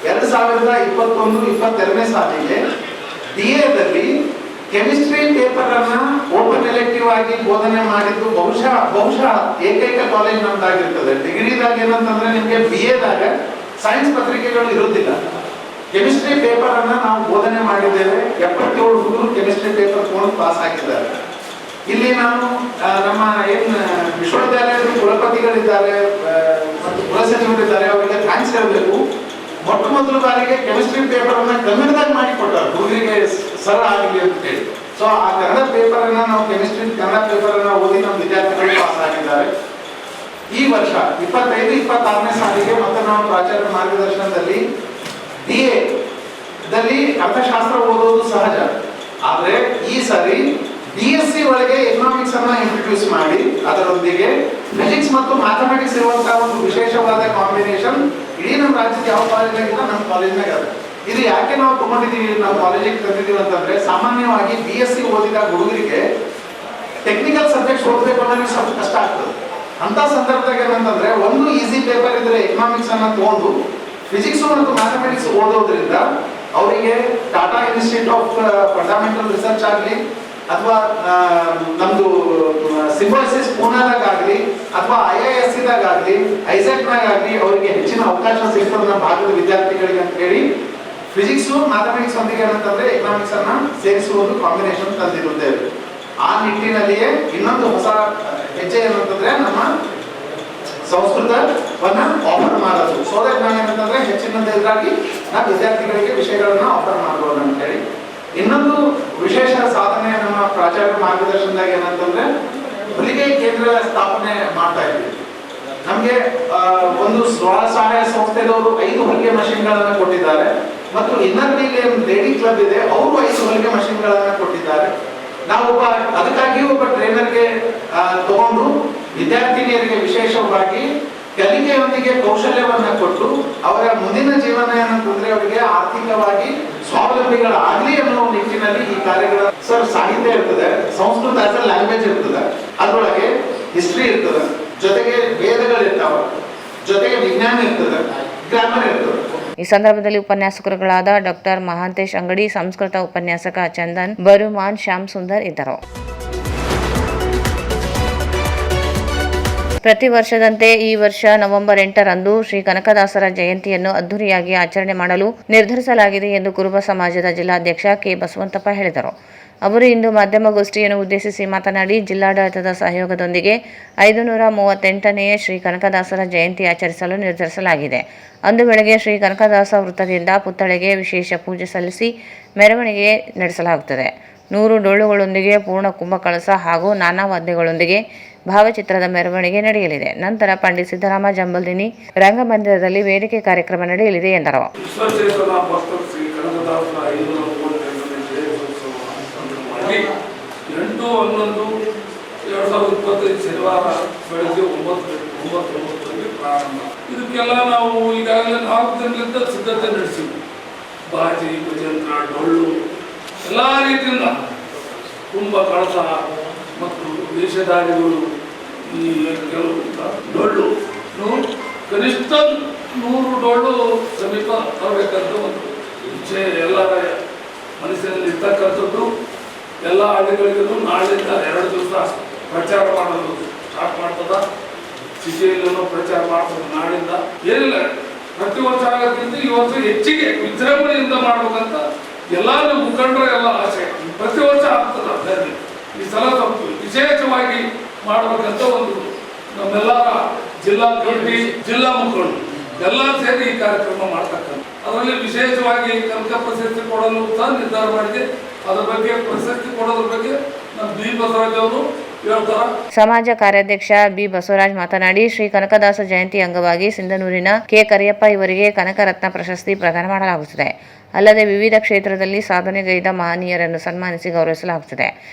2021-22ನೇ ಸಾಲಿಗೆ DA-ದಲ್ಲಿ ಕೆಮಿಸ್ಟ್ರಿ ಪೇಪರ್ ಅನ್ನ ಓಪನ್ ಎಲೆಕ್ಟಿವ್ ಆಗಿ ಬೋಧನೆ ಮಾಡಿದ್ದು ಬಹುಶಃ ಏಕೈಕ ಕಾಲೇಜ್ ನಮ್ದಾಗಿರ್ತದೆ. ಡಿಗ್ರಿದಾಗ ಏನಂತಂದ್ರೆ ನಿಮಗೆ BA-ದಾಗ ಸೈನ್ಸ್ ಪತ್ರಿಕೆಗಳು ಇರುವುದಿಲ್ಲ. ಕೆಮಿಸ್ಟ್ರಿ ಪೇಪರ್ ಅನ್ನ ನಾವು ಬೋಧನೆ ಮಾಡಿದ್ದೇವೆ. 77 ಹುಡುಗರು ಕೆಮಿಸ್ಟ್ರಿ ಪೇಪರ್ ತಗೊಂಡು ಪಾಸ್ ಆಗಿದ್ದಾರೆ. ಇಲ್ಲಿ ನಾನು ನಮ್ಮ ಏನ್ ವಿಶ್ವವಿದ್ಯಾಲಯದ ಕುಲಪತಿಗಳಿದ್ದಾರೆ ಮತ್ತು ಕುಲಸಚಿವರಿದ್ದಾರೆ, ಅವರಿಗೆ ಥ್ಯಾಂಕ್ಸ್ ಹೇಳಬೇಕು. ಮೊಟ್ಟ ಮೊದಲ ಬಾರಿಗೆ ಕೆಮಿಸ್ಟ್ರಿ ಪೇಪರ್ ಅನ್ನ ಕನ್ನಡದಾಗ ಮಾಡಿಕೊಟ್ಟಾರೆ ಹುಡುಗರಿಗೆ ಸರಳ ಆಗಲಿ ಅಂತ ಹೇಳಿ. ಸೊ ಆ ಕನ್ನಡ ಪೇಪರ್ ಅನ್ನ ನಾವು ಕನ್ನಡ ಪೇಪರ್ ಅನ್ನ ಓದಿ ನಮ್ಮ ವಿದ್ಯಾರ್ಥಿಗಳು ಪಾಸ್ ಆಗಿದ್ದಾರೆ. ಈ ವರ್ಷ 25-26ನೇ ಸಾಲಿಗೆ ಮತ್ತೆ ನಾವು ಪ್ರಾಚಾರ್ಯ ಮಾರ್ಗದರ್ಶನದಲ್ಲಿ DA ದಲ್ಲಿ ಅರ್ಥಶಾಸ್ತ್ರ ಓದೋದು ಸಹಜ, ಆದ್ರೆ ಈ ಸಾರಿ BSc ಒಳಗೆ ಎಕನಾಮಿಕ್ಸ್ ಅನ್ನ ಇಂಟ್ರೊಡ್ಯೂಸ್ ಮಾಡಿ ಅದರೊಂದಿಗೆ ಫಿಸಿಕ್ಸ್ ಮತ್ತು ಮ್ಯಾಥಮೆಟಿಕ್ಸ್ ಇರುವಂತಹ ಒಂದು ವಿಶೇಷವಾದ ಕಾಂಬಿನೇಷನ್ ಇಡೀ ನಮ್ಮ ರಾಜ್ಯದ ಯಾವ ಕಾಲೇಜ್ನಾಗಿಲ್ಲ, ನಮ್ಮ ಕಾಲೇಜ್ನಾಗ ಅದ. ಇದು ಯಾಕೆ ನಾವು ತಗೊಂಡಿದ್ದೀವಿ, ನಾವು ಕಾಲೇಜಿಗೆ ತಂದಿದ್ದೀವಿ ಅಂತಂದ್ರೆ, ಸಾಮಾನ್ಯವಾಗಿ BSc ಓದಿದ ಹುಡುಗರಿಗೆ ಟೆಕ್ನಿಕಲ್ ಸಬ್ಜೆಕ್ಟ್ಸ್ ಓದಬೇಕು ಅನ್ನೋದು ಸ್ವಲ್ಪ ಕಷ್ಟ ಆಗ್ತದೆ. ಅಂತ ಸಂದರ್ಭದಾಗ ಏನಂತಂದ್ರೆ, ಒಂದು ಈಸಿ ಪೇಪರ್ ಇದ್ರೆ ಎಕನಾಮಿಕ್ಸ್ ಅನ್ನ ತಗೊಂಡು ಫಿಸಿಕ್ಸ್ ಮತ್ತು ಮ್ಯಾಥಮೆಟಿಕ್ಸ್ ಓದೋದ್ರಿಂದ ಅವರಿಗೆ Tata institute of fundamental research ಆಗಲಿ ಅಥವಾ ನಮ್ದು ಸಿಂಬಾಯ್ಸಿಸ್ ಪೂನಾದಾಗಲಿ ಅಥವಾ IISc ದಾಗಲಿ ಐಸೆಕ್ನಾಗಲಿ ಅವರಿಗೆ ಹೆಚ್ಚಿನ ಅವಕಾಶ ಸಿಗ್ತದೆ ನಮ್ಮ ಭಾಗದ ವಿದ್ಯಾರ್ಥಿಗಳಿಗೆ ಅಂತ ಹೇಳಿ ಫಿಸಿಕ್ಸ್ ಮ್ಯಾಥಮೆಟಿಕ್ಸ್ ಒಂದಿಗೆ ಏನಂತಂದ್ರೆ ಎಕನಾಮಿಕ್ಸ್ ಅನ್ನ ಸೇರಿಸುವುದು ಕಾಂಬಿನೇಷನ್ ತಂದಿರುತ್ತೇವೆ. ಆ ನಿಟ್ಟಿನಲ್ಲಿಯೇ ಇನ್ನೊಂದು ಹೊಸ ಹೆಜ್ಜೆ ಏನಂತಂದ್ರೆ ನಮ್ಮ ಸಂಸ್ಕೃತವನ್ನ ಆಫರ್ ಮಾಡೋದು. ಸೊ ದಟ್ ನಾವು ಏನಂತಂದ್ರೆ ಹೆಚ್ಚಿನದಾಗಿ ನಾವು ವಿದ್ಯಾರ್ಥಿಗಳಿಗೆ ವಿಷಯಗಳನ್ನ ಆಫರ್ ಮಾಡಬಹುದು ಅಂತ ಹೇಳಿ. ಇನ್ನೊಂದು ವಿಶೇಷ ಸಾಧನೆ ನಮ್ಮ ಪ್ರಾಚಾರ್ಯ ಮಾರ್ಗದರ್ಶನದಾಗ ಏನಂತಂದ್ರೆ ಹೊಲಿಗೆ ಕೇಂದ್ರ ಸ್ಥಾಪನೆ ಮಾಡ್ತಾ ಇದ್ವಿ. ನಮ್ಗೆ ಒಂದು ಸ್ವಸಹಾಯ ಸಂಸ್ಥೆದವರು 5 ಹೊಲಿಗೆ ಮಷಿನ್ಗಳನ್ನ ಕೊಟ್ಟಿದ್ದಾರೆ ಮತ್ತು ಇನ್ನರ್ ಲೇಡಿ ಕ್ಲಬ್ ಇದೆ, ಅವರು 5 ಹೊಲಿಗೆ ಮಷಿನ್ಗಳನ್ನ ಕೊಟ್ಟಿದ್ದಾರೆ. ನಾವು ಅದಕ್ಕಾಗಿ ಒಬ್ಬ ಟ್ರೈನರ್ಗೆ ತಗೊಂಡು ವಿದ್ಯಾರ್ಥಿನಿಯರಿಗೆ ವಿಶೇಷವಾಗಿ ಕಲಿಕೆಯೊಂದಿಗೆ ಕೌಶಲ್ಯವನ್ನ ಕೊಟ್ಟು ಅವರ ಮುಂದಿನ ಜೀವನ ಏನಂತಂದ್ರೆ ಅವರಿಗೆ ಆರ್ಥಿಕವಾಗಿ ಸ್ವಾವಲಂಬಿಗಳಾಗಲಿ ಅನ್ನೋ ನಿಟ್ಟಿನಲ್ಲಿ ಈ ಕಾರ್ಯಗಳ ಸರ್ ಸಾಹಿತ್ಯ ಇರ್ತದೆ, ಸಂಸ್ಕೃತ ಆಸ್ ಅ ಲ್ಯಾಂಗ್ವೇಜ್ ಇರ್ತದೆ, ಅದರೊಳಗೆ ಹಿಸ್ಟ್ರಿ ಇರ್ತದೆ, ಜೊತೆಗೆ ವೇದಗಳಿರ್ತಾವ, ಜೊತೆಗೆ ವಿಜ್ಞಾನ ಇರ್ತದೆ, ಗ್ರಾಮರ್ ಇರ್ತದೆ.
ಈ ಸಂದರ್ಭದಲ್ಲಿ ಉಪನ್ಯಾಸಕರುಗಳಾದ ಡಾಕ್ಟರ್ ಮಹಾಂತೇಶ್ ಅಂಗಡಿ, ಸಂಸ್ಕೃತ ಉಪನ್ಯಾಸಕ ಚಂದನ್ ಬರುಮಾನ್, ಶ್ಯಾಮ್ ಸುಂದರ್ ಇದ್ದರು. ಪ್ರತಿ ವರ್ಷದಂತೆ ಈ ವರ್ಷ ನವೆಂಬರ್ 8ರಂದು ಶ್ರೀ ಕನಕದಾಸರ ಜಯಂತಿಯನ್ನು ಅದ್ದೂರಿಯಾಗಿ ಆಚರಣೆ ಮಾಡಲು ನಿರ್ಧರಿಸಲಾಗಿದೆ ಎಂದು ಕುರುಬ ಸಮಾಜದ ಜಿಲ್ಲಾಧ್ಯಕ್ಷ ಕೆ ಬಸವಂತಪ್ಪ ಹೇಳಿದರು. ಅವರು ಇಂದು ಮಾಧ್ಯಮಗೋಷ್ಠಿಯನ್ನು ಉದ್ದೇಶಿಸಿ ಮಾತನಾಡಿ, ಜಿಲ್ಲಾಡಳಿತದ ಸಹಯೋಗದೊಂದಿಗೆ 538ನೇ ಶ್ರೀ ಕನಕದಾಸರ ಜಯಂತಿ ಆಚರಿಸಲು ನಿರ್ಧರಿಸಲಾಗಿದೆ. ಅಂದು ಬೆಳಗ್ಗೆ ಶ್ರೀ ಕನಕದಾಸ ವೃತ್ತದಿಂದ ಪುತ್ಥಳಿಗೆ ವಿಶೇಷ ಪೂಜೆ ಸಲ್ಲಿಸಿ ಮೆರವಣಿಗೆ ನಡೆಸಲಾಗುತ್ತದೆ. 100 ಡೊಳ್ಳುಗಳೊಂದಿಗೆ ಪೂರ್ಣ ಕುಂಭಕಳಸ ಹಾಗೂ ನಾನಾ ವಾದ್ಯಗಳೊಂದಿಗೆ ಭಾವಚಿತ್ರದ ಮೆರವಣಿಗೆ ನಡೆಯಲಿದೆ. ನಂತರ ಪಂಡಿತ್ ಸಿದ್ದರಾಮ ಜಂಬಲ್ದಿನಿ ರಂಗಮಂದಿರದಲ್ಲಿ ವೇದಿಕೆ ಕಾರ್ಯಕ್ರಮ ನಡೆಯಲಿದೆ ಎಂದರು.
ಶನಿವಾರ ಬೆಳಗ್ಗೆ 9:30 ಪ್ರಾರಂಭ. ಇದಕ್ಕೆಲ್ಲ ನಾವು ಈಗಾಗಲೇ 4 ದಿನಗಳಿಂದ ಸಿದ್ಧತೆ ನಡೆಸಿದ್ವಿ. ಬಾಜಿ, ಭಜಂತ್ರ, ಡೊಳ್ಳು ಎಲ್ಲ ರೀತಿಯಿಂದ ಕುಂಭ ಕಳಸ ಮತ್ತು ವೇಷಧಾರಿಗಳು, ಈ ಕೆಲವು ಡೊಳ್ಳು ಕನಿಷ್ಠ 100 ಡೊಳ್ಳು ಸಮೀಪ ತರಬೇಕಂತ ಒಂದು ಇಚ್ಛೆ ಎಲ್ಲರ ಮನಸ್ಸಿನಲ್ಲಿ ಇರ್ತಕ್ಕಂಥದ್ದು. ಎಲ್ಲ ಹಳ್ಳಿಗಳಿಗೂ ನಾಳೆಯಿಂದ 2 ದಿವಸ ಪ್ರಚಾರ ಮಾಡಲು ಸ್ಟಾರ್ಟ್ ಮಾಡ್ತದ. ಸಿಟಿಯಲ್ಲೂ ಪ್ರಚಾರ ಮಾಡ್ತದೆ ನಾಳಿಂದ. ಏನಿಲ್ಲ, ಪ್ರತಿ ವರ್ಷ ಆಗೋದ್ರಿಂದ ಈ ವರ್ಷ ಹೆಚ್ಚಿಗೆ ವಿಜೃಂಭಣೆಯಿಂದ ಮಾಡ್ಬೇಕಂತ ಎಲ್ಲ ಮುಖಂಡರ ಎಲ್ಲ ಆಸೆ. ಪ್ರತಿ ವರ್ಷ ಆಗ್ತದೆ, ಈ ಸಲ ಸ್ವಲ್ಪ ವಿಶೇಷವಾಗಿ ಮಾಡ್ಬೇಕಂತ ಒಂದು ನಮ್ಮೆಲ್ಲರ ಜಿಲ್ಲಾ ಕಮಿಟಿ, ಜಿಲ್ಲಾ ಮುಖಂಡರು ಎಲ್ಲ ಸೇರಿ ಈ ಕಾರ್ಯಕ್ರಮ ಮಾಡ್ತಕ್ಕಂಥ. ಅದರಲ್ಲಿ ವಿಶೇಷವಾಗಿ ಕನಕ ಪ್ರಶಸ್ತಿ ಕೊಡಲು ಸಹ ನಿರ್ಧಾರ ಮಾಡಿದೆ. ಅದರ ಬಗ್ಗೆ ಪ್ರಶಸ್ತಿ ಕೊಡೋದ್ರ ಬಗ್ಗೆ ನಮ್ಮ ಬಿ ಬಸವರಾಜ್ ಅವರು ಹೇಳ್ತಾರೆ.
ಸಮಾಜ ಕಾರ್ಯಾಧ್ಯಕ್ಷ ಬಿ ಬಸವರಾಜ್ ಮಾತನಾಡಿ, ಶ್ರೀ ಕನಕದಾಸ ಜಯಂತಿ ಅಂಗವಾಗಿ ಸಿಂಧನೂರಿನ ಕೆ ಕರಿಯಪ್ಪ ಇವರಿಗೆ ಕನಕರತ್ನ ಪ್ರಶಸ್ತಿ ಪ್ರದಾನ ಮಾಡಲಾಗುತ್ತದೆ. ಅಲ್ಲದೆ ವಿವಿಧ ಕ್ಷೇತ್ರದಲ್ಲಿ ಸಾಧನೆಗೈದ ಮಹನೀಯರನ್ನು ಸನ್ಮಾನಿಸಿ ಗೌರವಿಸಲಾಗುತ್ತದೆ.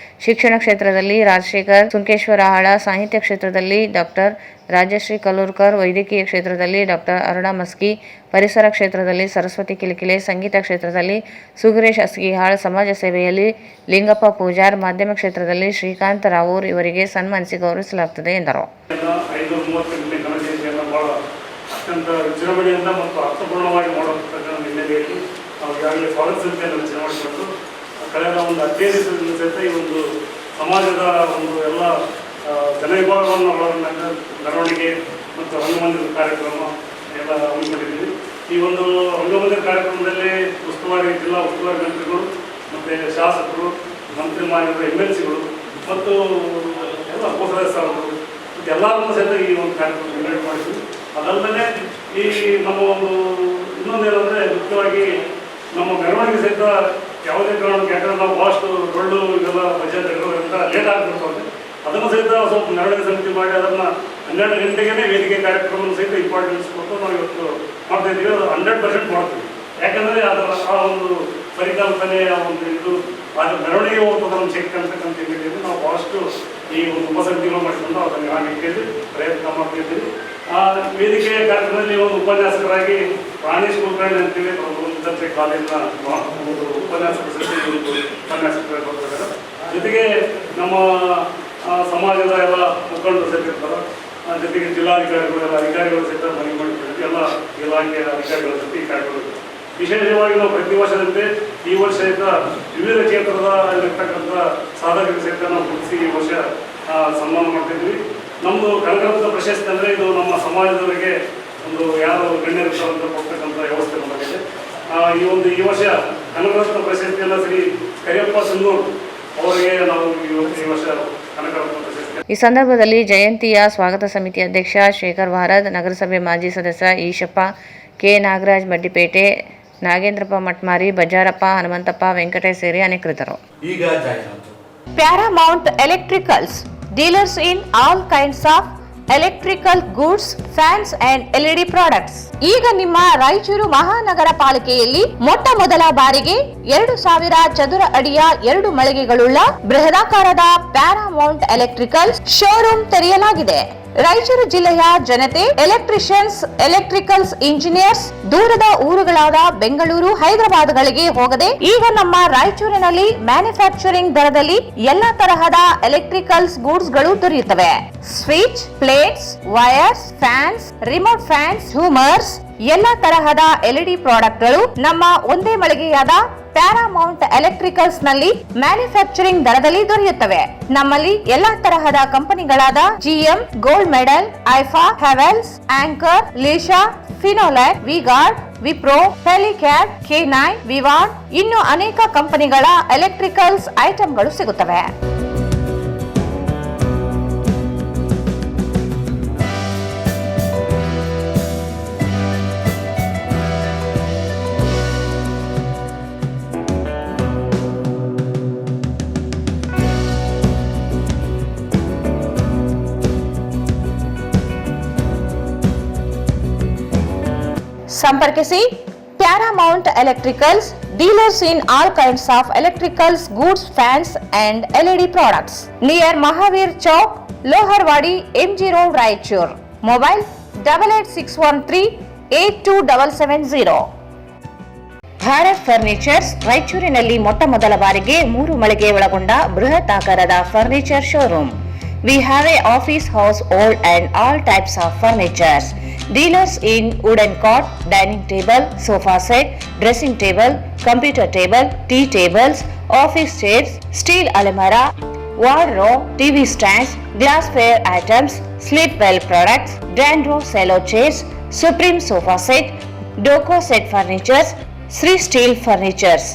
ಶಿಕ್ಷಣ ಕ್ಷೇತ್ರದಲ್ಲಿ ರಾಜಶೇಖರ್ ಸುಂಕೇಶ್ವರಹಾಳ, ಸಾಹಿತ್ಯ ಕ್ಷೇತ್ರದಲ್ಲಿ ಡಾಕ್ಟರ್ ರಾಜಶ್ರೀ ಕಲ್ಲೂರ್ಕರ್, ವೈದ್ಯಕೀಯ ಕ್ಷೇತ್ರದಲ್ಲಿ ಡಾಕ್ಟರ್ ಅರುಣಾ ಮಸ್ಕಿ, ಪರಿಸರ ಕ್ಷೇತ್ರದಲ್ಲಿ ಸರಸ್ವತಿ ಕಿಲಿಕಿಲೆ, ಸಂಗೀತ ಕ್ಷೇತ್ರದಲ್ಲಿ ಸುಗುರೇಶ್ ಅಸ್ಗಿಹಾಳ್, ಸಮಾಜ ಸೇವೆಯಲ್ಲಿ ಲಿಂಗಪ್ಪ ಪೂಜಾರ್, ಮಾಧ್ಯಮ ಕ್ಷೇತ್ರದಲ್ಲಿ ಶ್ರೀಕಾಂತ್ ರಾವೂರ್ ಇವರಿಗೆ ಸನ್ಮಾನಿಸಿ ಗೌರವಿಸಲಾಗುತ್ತದೆ ಎಂದರು.
ಅತ್ಯಂತ ವಿಜೃಂಭಣೆಯಿಂದ ಮತ್ತು ಅರ್ಥಪೂರ್ಣವಾಗಿ ಮಾಡುವಂಥ ಹಿನ್ನೆಲೆಯಲ್ಲಿ ನಾವು ಈಗಾಗಲೇ ಸ್ವಾಗತ ಸಮಿತಿಯನ್ನು ರಚನೆ ಮಾಡಿಕೊಂಡು ಕಳೆದ ಒಂದು 15 ದಿವಸದಿಂದ ಸಹಿತ ಈ ಒಂದು ಸಮಾಜದ ಒಂದು ಎಲ್ಲ ಜನವಿಭಾಗವನ್ನು ಒಳಗೊಂಡ ಮೆರವಣಿಗೆ ಮತ್ತು ರಂಗಮಂದಿರದ ಕಾರ್ಯಕ್ರಮ ಎಲ್ಲ ಹಮ್ಮಿಕೊಂಡಿದ್ದೀವಿ. ಈ ಒಂದು ರಂಗಮಂದಿರ ಕಾರ್ಯಕ್ರಮದಲ್ಲಿ ಜಿಲ್ಲಾ ಉಸ್ತುವಾರಿ ಮಂತ್ರಿಗಳು ಮತ್ತು ಶಾಸಕರು, ಮಂತ್ರಿ ಮಾನ್ಯರ MLCಗಳು ಮತ್ತು ಎಲ್ಲ ಉಪಸದಸ್ಯರು ಎಲ್ಲರನ್ನೂ ಸಹಿತ ಈ ಒಂದು ಕಾರ್ಯಕ್ರಮ ಇನ್ವೈಟ್ ಮಾಡಿದ್ವಿ. ಅದಲ್ಲದೆ ಈ ನಮ್ಮ ಒಂದು ಇನ್ನೊಂದೇನೆಂದರೆ ಮುಖ್ಯವಾಗಿ ನಮ್ಮ ಮೆರವಣಿಗೆ ಸಹಿತ ಯಾವುದೇ ಕಾರಣಕ್ಕೆ, ಯಾಕಂದ್ರೆ ನಾವು ಭಾಳಷ್ಟು ಡೊಳ್ಳು ಇದೆಲ್ಲ ಬಜೆಟ್ ಅಂತ ಲೇಟ್ ಆಗಿರ್ತದೆ, ಅದನ್ನು ಸಹಿತ ಸ್ವಲ್ಪ ಮೆರವಣಿಗೆ ಸಮಿತಿ ಮಾಡಿ ಅದನ್ನು 12 ಗಂಟೆಗೆ ವೇದಿಕೆ ಕಾರ್ಯಕ್ರಮ ಸಹಿತ ಇಂಪಾರ್ಟೆನ್ಸ್ ಕೊಟ್ಟು ನಾವು ಇವತ್ತು ಮಾಡ್ತಾ ಇದ್ದೀವಿ. ಅದು 100% ಮಾಡ್ತೀವಿ. ಯಾಕಂದರೆ ಅದರ ಆ ಒಂದು ಪರಿಕಲ್ಪನೆ, ಆ ಒಂದು ಇದು ಅದು ಮೆರವಣಿಗೆ ಹೋಗ್ತದೆ ನಮ್ಮ ಶಕ್ತಿ ಅಂತಕ್ಕಂಥ ಹಿನ್ನೆಲೆಯಲ್ಲಿ ನಾವು ಭಾಳಷ್ಟು ಈ ಒಂದು ಉಪಸಮಿತಿಗಳು ಮಾಡಿಕೊಂಡು ಅದನ್ನು ಆ ನಿಟ್ಟಿನಲ್ಲಿ ಪ್ರಯತ್ನ ಮಾಡ್ತಿದ್ದೀವಿ. ಆ ವೇದಿಕೆಯ ಕಾರ್ಯಕ್ರಮದಲ್ಲಿ ಒಂದು ಉಪನ್ಯಾಸಕರಾಗಿ ಪ್ರಾಣೇಶ್ ಕುಲಕರ್ಣಿ ಅಂತೀವಿ, ವಿದ್ಯಾರ್ಥಿ ಕಾಲೇಜಿನ ಒಂದು ಉಪನ್ಯಾಸ ಪ್ರಶಸ್ತಿ ಉಪನ್ಯಾಸಕರು ಬರ್ತಾರೆ. ಜೊತೆಗೆ ನಮ್ಮ ಸಮಾಜದ ಎಲ್ಲ ಮುಖಂಡರು ಸೇರಿರ್ತಾರೆ. ಜೊತೆಗೆ ಜಿಲ್ಲಾಧಿಕಾರಿಗಳೆಲ್ಲ ಅಧಿಕಾರಿಗಳು ಸಹಿತ ಮನೆ ಮಾಡಿಕೊಂಡು ಎಲ್ಲ ಇಲಾಖೆಯ ಅಧಿಕಾರಿಗಳ ಜೊತೆ ಈ ಕಾರ್ಯಕ್ರಮ. ವಿಶೇಷವಾಗಿ ನಾವು ಪ್ರತಿ ವರ್ಷದಂತೆ ಈ ವರ್ಷ ಸಹಿತ ವಿವಿಧ ಕ್ಷೇತ್ರದಲ್ಲಿರ್ತಕ್ಕಂಥ ಸಾಧಕರು ಸಹಿತ ನಾವು ಗುರುತಿಸಿ ಈ ವರ್ಷ ಸನ್ಮಾನ ಮಾಡ್ತಿದ್ವಿ. ನಮ್ಮದು ಕನಕರತ್ನ ಪ್ರಶಸ್ತಿ ಅಂದರೆ ಇದು ನಮ್ಮ ಸಮಾಜದವರಿಗೆ ಒಂದು ಯಾರು ಗಣ್ಯರಿರ್ತಾರಂತ ಕೊಡ್ತಕ್ಕಂಥ ವ್ಯವಸ್ಥೆ ನಮಗಿದೆ. ಈ ವರ್ಷ ಕನಕರತ್ನ ಪ್ರಶಸ್ತಿಯನ್ನು ಶ್ರೀ ಕರಿಯಪ್ಪ ಸಿಂಧೂರು ಅವರಿಗೆ ನಾವು ಈ ವರ್ಷ ಕನಕರತ್ನ ಪ್ರಶಸ್ತಿ.
ಈ ಸಂದರ್ಭದಲ್ಲಿ ಜಯಂತಿಯ ಸ್ವಾಗತ ಸಮಿತಿ ಅಧ್ಯಕ್ಷ ಶೇಖರ್ ವಾರದ್, ನಗರಸಭೆ ಮಾಜಿ ಸದಸ್ಯ ಈಶಪ್ಪ, ಕೆ ನಾಗರಾಜ್ ಮಡ್ಡಿಪೇಟೆ, ನಾಗೇಂದ್ರಪ್ಪ ಮಟ್ಮಾರಿ, ಬಜಾರಪ್ಪ, ಹನುಮಂತಪ್ಪ, ವೆಂಕಟೇಶ್ ಸೇರಿ ಅನೇಕರಿದ್ದರು.
ಈಗ ಜಾಹೀರಾತು.
Paramount electricals, dealers in all kinds of electrical goods, fans and LED products. ಈಗ ನಿಮ್ಮ ರಾಯಚೂರು ಮಹಾನಗರ ಪಾಲಿಕೆಯಲ್ಲಿ ಮೊಟ್ಟ ಮೊದಲ ಬಾರಿಗೆ 2000 ಚದುರ ಅಡಿಯ 2 ಮಳಿಗೆಗಳುಳ್ಳ ಬೃಹದಾಕಾರದ ಪ್ಯಾರಾಮೌಂಟ್ ಎಲೆಕ್ಟ್ರಿಕಲ್ಸ್ ಶೋರೂಮ್ ತೆರೆಯಲಾಗಿದೆ. ರಾಯಚೂರು ಜಿಲ್ಲೆಯ ಜನತೆ, ಎಲೆಕ್ಟ್ರಿಷಿಯನ್ಸ್, ಎಲೆಕ್ಟ್ರಿಕಲ್ಸ್ ಇಂಜಿನಿಯರ್ಸ್ ದೂರದ ಊರುಗಳಾದ ಬೆಂಗಳೂರು, ಹೈದರಾಬಾದ್ಗಳಿಗೆ ಹೋಗದೆ ಈಗ ನಮ್ಮ ರಾಯಚೂರಿನಲ್ಲಿ ಮ್ಯಾನುಫ್ಯಾಕ್ಚರಿಂಗ್ ದರದಲ್ಲಿ ಎಲ್ಲಾ ತರಹದ ಎಲೆಕ್ಟ್ರಿಕಲ್ಸ್ ಗೂಡ್ಸ್ ಗಳು ದೊರೆಯುತ್ತವೆ. Switch, plates, wires, fans, remote fans, ಹ್ಯೂಮರ್ಸ್, ಎಲ್ಲಾ ತರಹದ LED ಪ್ರಾಡಕ್ಟ್ ಗಳು ನಮ್ಮ ಒಂದೇ ಮಳಿಗೆಯಾದ ಪ್ಯಾರಾಮೌಂಟ್ ಎಲೆಕ್ಟ್ರಿಕಲ್ಸ್ ನಲ್ಲಿ ಮ್ಯಾನುಫ್ಯಾಕ್ಚರಿಂಗ್ ದರದಲ್ಲಿ ದೊರೆಯುತ್ತವೆ. ನಮ್ಮಲ್ಲಿ ಎಲ್ಲಾ ತರಹದ ಕಂಪನಿಗಳಾದ GM, ಗೋಲ್ಡ್ ಮೆಡಲ್, ಐಫಾ, ಹೆವೆಲ್ಸ್, ಆಂಕರ್, ಲೀಶಾ, ಫಿನೋಲೆಕ್, ವಿಗಾರ್ಡ್, ವಿಪ್ರೋ, ಹೆಲಿಕ್ಯಾಡ್, K9, ವಿವಾರ್ಡ್ ಇನ್ನು ಅನೇಕ ಕಂಪನಿಗಳ ಎಲೆಕ್ಟ್ರಿಕಲ್ಸ್ ಐಟಂಗಳು ಸಿಗುತ್ತವೆ. ಸಂಪರ್ಕಿಸಿ Paramount electricals, dealers in all kinds of electricals goods, fans and LED products, near Mahavir Chowk, Loharwadi, MG road, Raichur. Mobile 8861382770. Bharat furnitures, ರಾಯಚೂರಿನಲ್ಲಿ ಮೊಟ್ಟ ಮೊದಲ ಬಾರಿಗೆ 3 ಮಳಿಗೆ ಒಳಗೊಂಡ ಬೃಹತ್ ಆಕಾರದ furniture showroom. We have a office, household and all types of furnitures. Dealers in wooden cot, dining table, sofa set, dressing table, computer table, tea tables, office chairs, steel almirah, wardrobe, TV stands, glassware items, sleepwell products, Dandro cello chairs, Supreme sofa set, Doco set furnitures, Sri Steel furnitures.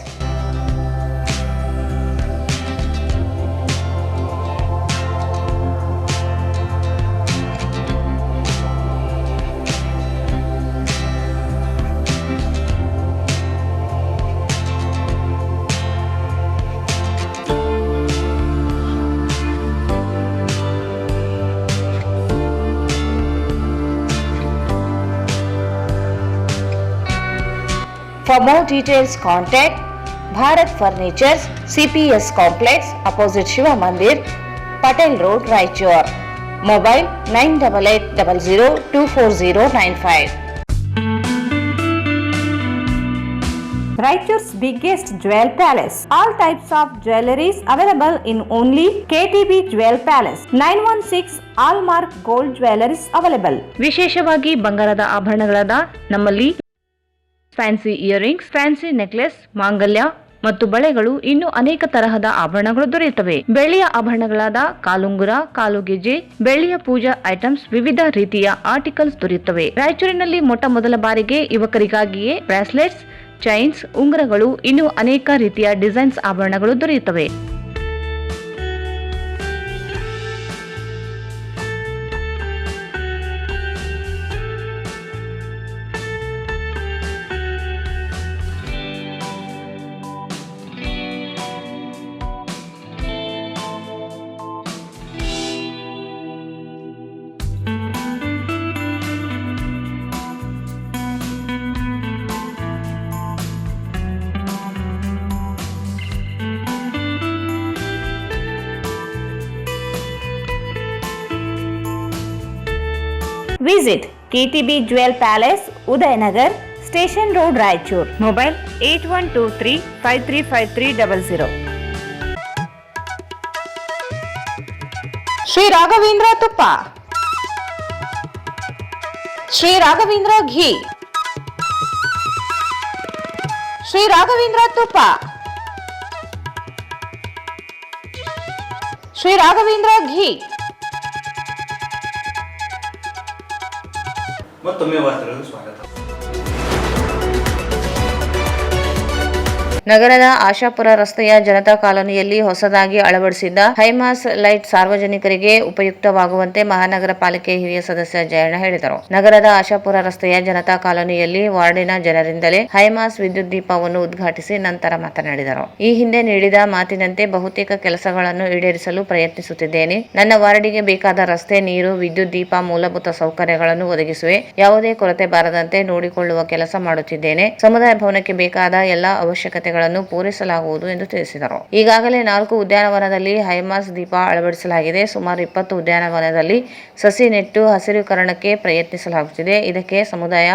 For more details, contact Bharat Furnitures, CPS Complex, opposite Shiva Mandir, Patel Road, Raichur. Mobile 9880024095.
Raichur's biggest jewel palace. All types of jewelries available in only KTB Jewel Palace. 916 Allmark Gold Jewelries available.
ವಿಶೇಷವಾಗಿ ಬಂಗಾರದ ಆಭರಣಗಳಾದ ನಮ್ಮಲ್ಲಿ ಫ್ಯಾನ್ಸಿ ಇಯರಿಂಗ್ಸ್, ಫ್ಯಾನ್ಸಿ ನೆಕ್ಲೆಸ್, ಮಾಂಗಲ್ಯ ಮತ್ತು ಬಳೆಗಳು ಇನ್ನೂ ಅನೇಕ ತರಹದ ಆಭರಣಗಳು ದೊರೆಯುತ್ತವೆ. ಬೆಳ್ಳಿಯ ಆಭರಣಗಳಾದ ಕಾಲುಂಗುರ, ಕಾಲುಗೆಜೆ, ಬೆಳ್ಳಿಯ ಪೂಜಾ ಐಟಮ್ಸ್, ವಿವಿಧ ರೀತಿಯ ಆರ್ಟಿಕಲ್ಸ್ ದೊರೆಯುತ್ತವೆ. ರಾಯಚೂರಿನಲ್ಲಿ ಮೊಟ್ಟ ಮೊದಲ ಬಾರಿಗೆ ಯುವಕರಿಗಾಗಿಯೇ ಬ್ರಾಸ್ಲೆಟ್ಸ್, ಚೈನ್ಸ್, ಉಂಗುರಗಳು ಇನ್ನೂ ಅನೇಕ ರೀತಿಯ ಡಿಸೈನ್ಸ್ ಆಭರಣಗಳು ದೊರೆಯುತ್ತವೆ. Visit KTB Jewel Palace, Udayanagar,
Station Road, Raichur. Mobile 8123535300. Shri Raghavendra ತುಪ್ಪ, ಶ್ರೀ ರಾಘವೇಂದ್ರ ಘೀ, ಶ್ರೀ ರಾಘವೇಂದ್ರ ತುಪ್ಪ, ಶ್ರೀ ರಾಘವೇಂದ್ರ ಘೀ.
ಮತ್ತೊಮ್ಮೆ ವಾರ್ತೆಗಳಿಗೆ ಸ್ವಾಗತ.
ನಗರದ ಆಶಾಪುರ ರಸ್ತೆಯ ಜನತಾ ಕಾಲೋನಿಯಲ್ಲಿ ಹೊಸದಾಗಿ ಅಳವಡಿಸಿದ್ದ ಹೈಮಾಸ್ ಲೈಟ್ ಸಾರ್ವಜನಿಕರಿಗೆ ಉಪಯುಕ್ತವಾಗುವಂತೆ ಮಹಾನಗರ ಪಾಲಿಕೆ ಹಿರಿಯ ಸದಸ್ಯ ಜಯಣ್ಣ ಹೇಳಿದರು. ನಗರದ ಆಶಾಪುರ ರಸ್ತೆಯ ಜನತಾ ಕಾಲೋನಿಯಲ್ಲಿ ವಾರ್ಡಿನ ಜನರಿಂದಲೇ ಹೈಮಾಸ್ ವಿದ್ಯುತ್ ದೀಪವನ್ನು ಉದ್ಘಾಟಿಸಿ ನಂತರ ಮಾತನಾಡಿದರು. ಈ ಹಿಂದೆ ನೀಡಿದ ಮಾತಿನಂತೆ ಬಹುತೇಕ ಕೆಲಸಗಳನ್ನು ಈಡೇರಿಸಲು ಪ್ರಯತ್ನಿಸುತ್ತಿದ್ದೇನೆ. ನನ್ನ ವಾರ್ಡಿಗೆ ಬೇಕಾದ ರಸ್ತೆ, ನೀರು, ವಿದ್ಯುತ್ ದೀಪ, ಮೂಲಭೂತ ಸೌಕರ್ಯಗಳನ್ನು ಒದಗಿಸುವೆ. ಯಾವುದೇ ಕೊರತೆ ಬಾರದಂತೆ ನೋಡಿಕೊಳ್ಳುವ ಕೆಲಸ ಮಾಡುತ್ತಿದ್ದೇನೆ. ಸಮುದಾಯ ಭವನಕ್ಕೆ ಬೇಕಾದ ಎಲ್ಲ ಅವಶ್ಯಕತೆ ಪೂರೈಸಲಾಗುವುದು ಎಂದು ತಿಳಿಸಿದರು. ಈಗಾಗಲೇ 4 ಉದ್ಯಾನವನದಲ್ಲಿ ಹೈಮಾಸ್ ದೀಪ ಅಳವಡಿಸಲಾಗಿದೆ. ಸುಮಾರು 20 ಉದ್ಯಾನವನದಲ್ಲಿ ಸಸಿ ನೆಟ್ಟು ಹಸಿರೀಕರಣಕ್ಕೆ ಪ್ರಯತ್ನಿಸಲಾಗುತ್ತಿದೆ. ಇದಕ್ಕೆ ಸಮುದಾಯ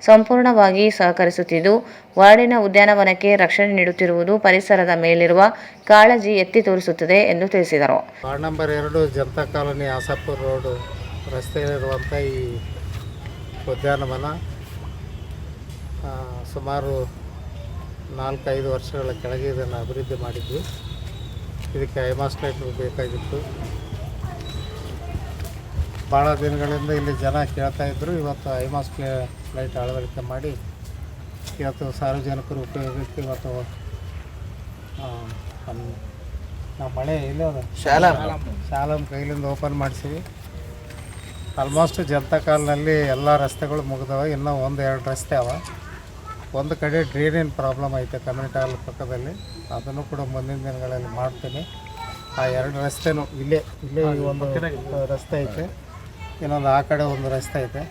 ಸಂಪೂರ್ಣವಾಗಿ ಸಹಕರಿಸುತ್ತಿದ್ದು, ವಾರ್ಡಿನ ಉದ್ಯಾನವನಕ್ಕೆ ರಕ್ಷಣೆ ನೀಡುತ್ತಿರುವುದು ಪರಿಸರದ ಮೇಲಿರುವ ಕಾಳಜಿ ಎತ್ತಿ ತೋರಿಸುತ್ತದೆ ಎಂದು ತಿಳಿಸಿದರು.
Ward number 2 Janata colony Asapura road ರಸ್ತೆಯಲ್ಲಿರುವಂಥ ಈ ಉದ್ಯಾನವನ ಸುಮಾರು 4-5 ವರ್ಷಗಳ ಕೆಳಗೆ ಇದನ್ನು ಅಭಿವೃದ್ಧಿ ಮಾಡಿದ್ವಿ. ಇದಕ್ಕೆ ಹೈಮಾಸ್ ಲೈಟ್ ಬೇಕಾಗಿತ್ತು. ಭಾಳ ದಿನಗಳಿಂದ ಇಲ್ಲಿ ಜನ ಕೇಳ್ತಾ ಇದ್ದರು. ಇವತ್ತು ಹೈಮಾಸ್ ಲೈಟ್ ಅಳವಡಿಕೆ ಮಾಡಿ ಇವತ್ತು ಸಾರ್ವಜನಿಕರು ಉಪಯೋಗಕ್ಕೆ ಇವತ್ತು ನಾವು ಮಳೆ ಇಲ್ಲೇ ಅದ ಶಾಲಾ ಕೈಲಿಂದ ಓಪನ್ ಮಾಡಿಸಿವಿ. ಆಲ್ಮೋಸ್ಟ್ ಜನತಾ ಕಾಲದಲ್ಲಿ ಎಲ್ಲ ರಸ್ತೆಗಳು ಮುಗಿದವ. ಇನ್ನೂ 1-2 ರಸ್ತೆ ಅವ. ಒಂದು ಕಡೆ ಡ್ರೈನಿನ ಪ್ರಾಬ್ಲಮ್ ಐತೆ ಕಮ್ಯುನಿಟಿ ಹಾಲ್ ಪಕ್ಕದಲ್ಲಿ. ಅದನ್ನು ಕೂಡ ಮುಂದಿನ ದಿನಗಳಲ್ಲಿ ಮಾಡ್ತೀನಿ. ಆ 2 ರಸ್ತೆನೂ ಇಲ್ಲೇ ಒಂದು ರಸ್ತೆ ಐತೆ, ಇನ್ನೊಂದು ಆ ಕಡೆ ಒಂದು ರಸ್ತೆ ಐತೆ.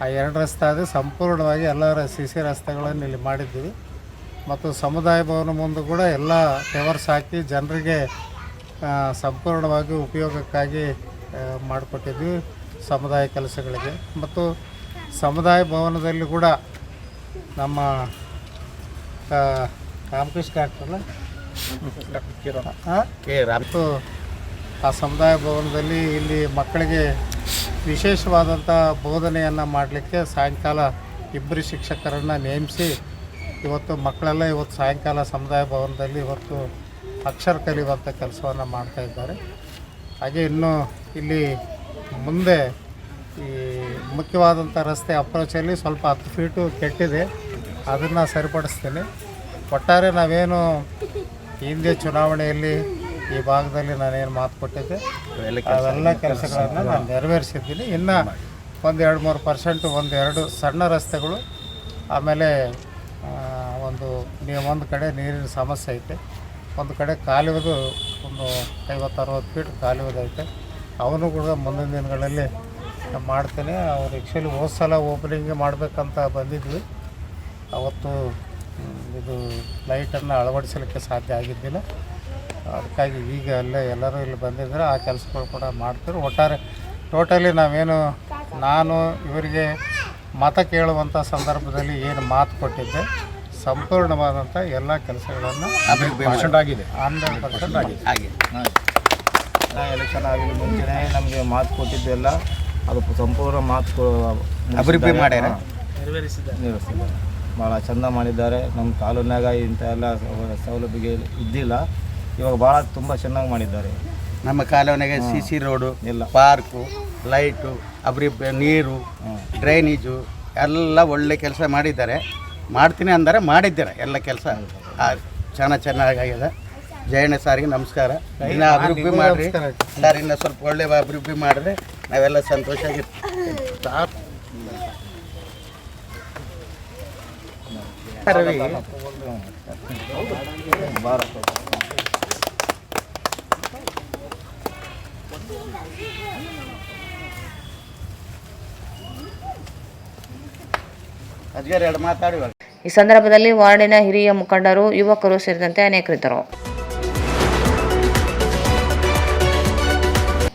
ಆ 2 ರಸ್ತೆ ಆದರೆ ಸಂಪೂರ್ಣವಾಗಿ ಎಲ್ಲ CC ರಸ್ತೆಗಳನ್ನು ಇಲ್ಲಿ ಮಾಡಿದ್ದೀವಿ. ಮತ್ತು ಸಮುದಾಯ ಭವನ ಮುಂದೆ ಕೂಡ ಎಲ್ಲ ಟೆವರ್ಸ್ ಹಾಕಿ ಜನರಿಗೆ ಸಂಪೂರ್ಣವಾಗಿ ಉಪಯೋಗಕ್ಕಾಗಿ ಮಾಡಿಕೊಟ್ಟಿದ್ವಿ ಸಮುದಾಯ ಕೆಲಸಗಳಿಗೆ. ಮತ್ತು ಸಮುದಾಯ ಭವನದಲ್ಲಿ ಕೂಡ ನಮ್ಮ ರಾಮಕೃಷ್ಣ ಡಾಕ್ಟ್ರಲ್ಲ ಮತ್ತು ಆ ಸಮುದಾಯ ಭವನದಲ್ಲಿ ಇಲ್ಲಿ ಮಕ್ಕಳಿಗೆ ವಿಶೇಷವಾದಂಥ ಬೋಧನೆಯನ್ನು ಮಾಡಲಿಕ್ಕೆ ಸಾಯಂಕಾಲ 2 ಶಿಕ್ಷಕರನ್ನು ನೇಮಿಸಿ ಇವತ್ತು ಮಕ್ಕಳೆಲ್ಲ ಇವತ್ತು ಸಾಯಂಕಾಲ ಸಮುದಾಯ ಭವನದಲ್ಲಿ ಇವತ್ತು ಅಕ್ಷರ ಕಲಿಯುವಂಥ ಕೆಲಸವನ್ನು ಮಾಡ್ತಾಯಿದ್ದಾರೆ. ಹಾಗೆ ಇನ್ನು ಇಲ್ಲಿ ಮುಂದೆ ಈ ಮುಖ್ಯವಾದಂಥ ರಸ್ತೆ ಅಪ್ರೋಚಲ್ಲಿ ಸ್ವಲ್ಪ 10 ಫೀಟು ಕೆಟ್ಟಿದೆ, ಅದನ್ನು ಸರಿಪಡಿಸ್ತೀನಿ. ಒಟ್ಟಾರೆ ನಾವೇನು ಹಿಂದೆ ಚುನಾವಣೆಯಲ್ಲಿ ಈ ಭಾಗದಲ್ಲಿ ನಾನೇನು ಮಾತು ಕೊಟ್ಟಿದ್ದೆ ಅವೆಲ್ಲ ಕೆಲಸಗಳನ್ನು ನಾನು ನೆರವೇರಿಸಿದ್ದೀನಿ. ಇನ್ನು 1-2-3% 1-2 ಸಣ್ಣ ರಸ್ತೆಗಳು, ಆಮೇಲೆ ಒಂದು ಕಡೆ ನೀರಿನ ಸಮಸ್ಯೆ ಐತೆ, ಒಂದು ಕಡೆ ಕಾಲುವೆದು ಒಂದು 50-60 ಫೀಟ್ ಕಾಲುವೆದೈತೆ. ಅವನು ಕೂಡ ಮುಂದಿನ ದಿನಗಳಲ್ಲಿ ಮಾಡ್ತೇನೆ. ಅವ್ರು ಆ್ಯಕ್ಚುಲಿ ಹೋದ ಸಲ ಓಪನಿಂಗ್ ಮಾಡಬೇಕಂತ ಬಂದಿದ್ವಿ. ಅವತ್ತು ಇದು ಲೈಟನ್ನು ಅಳವಡಿಸಲಿಕ್ಕೆ ಸಾಧ್ಯ ಆಗಿದ್ದಿಲ್ಲ. ಅದಕ್ಕಾಗಿ ಈಗ ಅಲ್ಲೇ ಎಲ್ಲರೂ ಇಲ್ಲಿ ಬಂದಿದ್ದರೆ ಆ ಕೆಲಸಗಳು ಕೂಡ ಮಾಡ್ತಾರೆ. ಒಟ್ಟಾರೆ ಟೋಟಲಿ ನಾನು ಇವರಿಗೆ ಮತ ಕೇಳುವಂಥ ಸಂದರ್ಭದಲ್ಲಿ ಏನು ಮಾತು ಕೊಟ್ಟಿದ್ದೆ ಸಂಪೂರ್ಣವಾದಂಥ ಎಲ್ಲ ಕೆಲಸಗಳನ್ನು 100% ಆಗಿದೆ.
ಎಲೆಕ್ಷನ್ ಆಗಲಿ ಮುಂಚೆನೇ ನಮಗೆ ಮಾತು ಕೊಟ್ಟಿದ್ದೆಲ್ಲ ಅದು ಸಂಪೂರ್ಣ ಮಾತು ಅಭಿವೃದ್ಧಿ ಮಾಡ್ಯಾರ, ನಿರ್ವಹಿಸಿದ್ದಾರೆ. ಭಾಳ ಚಂದ ಮಾಡಿದ್ದಾರೆ. ನಮ್ಮ ಕಾಲೋನ್ಯಾಗ ಇಂಥ ಎಲ್ಲ ಸೌಲಭ್ಯ ಇದ್ದಿಲ್ಲ, ಇವಾಗ ಭಾಳ ತುಂಬ ಚೆನ್ನಾಗಿ ಮಾಡಿದ್ದಾರೆ.
ನಮ್ಮ ಕಾಲೋನಿಗೆ CC ರೋಡು, ಎಲ್ಲ ಪಾರ್ಕು, ಲೈಟು, ಅಭಿವೃದ್ಧಿ, ನೀರು, ಡ್ರೈನೇಜು ಎಲ್ಲ ಒಳ್ಳೆ ಕೆಲಸ ಮಾಡಿದ್ದಾರೆ. ಮಾಡ್ತೀನಿ ಅಂದರೆ ಮಾಡಿದ್ದಾರೆ. ಎಲ್ಲ ಕೆಲಸ ಚೆನ್ನಾಗಾಗಿದೆ. ಜಯಣ್ಣ ಸಾರಿಗೆ ನಮಸ್ಕಾರ. ಇನ್ನು ಅಭಿವೃದ್ಧಿ ಮಾಡಿರಿ ಸರ್, ಇನ್ನು ಸ್ವಲ್ಪ ಒಳ್ಳೆ ಅಭಿವೃದ್ಧಿ ಮಾಡಿದ್ರೆ ನಾವೆಲ್ಲ ಸಂತೋಷ ಆಗಿರ್ತೀವಿ.
ಈ ಸಂದರ್ಭದಲ್ಲಿ ವಾರ್ಡಿನ ಹಿರಿಯ ಮುಖಂಡರು, ಯುವಕರು ಸೇರಿದಂತೆ ಅನೇಕರಿದ್ದರು.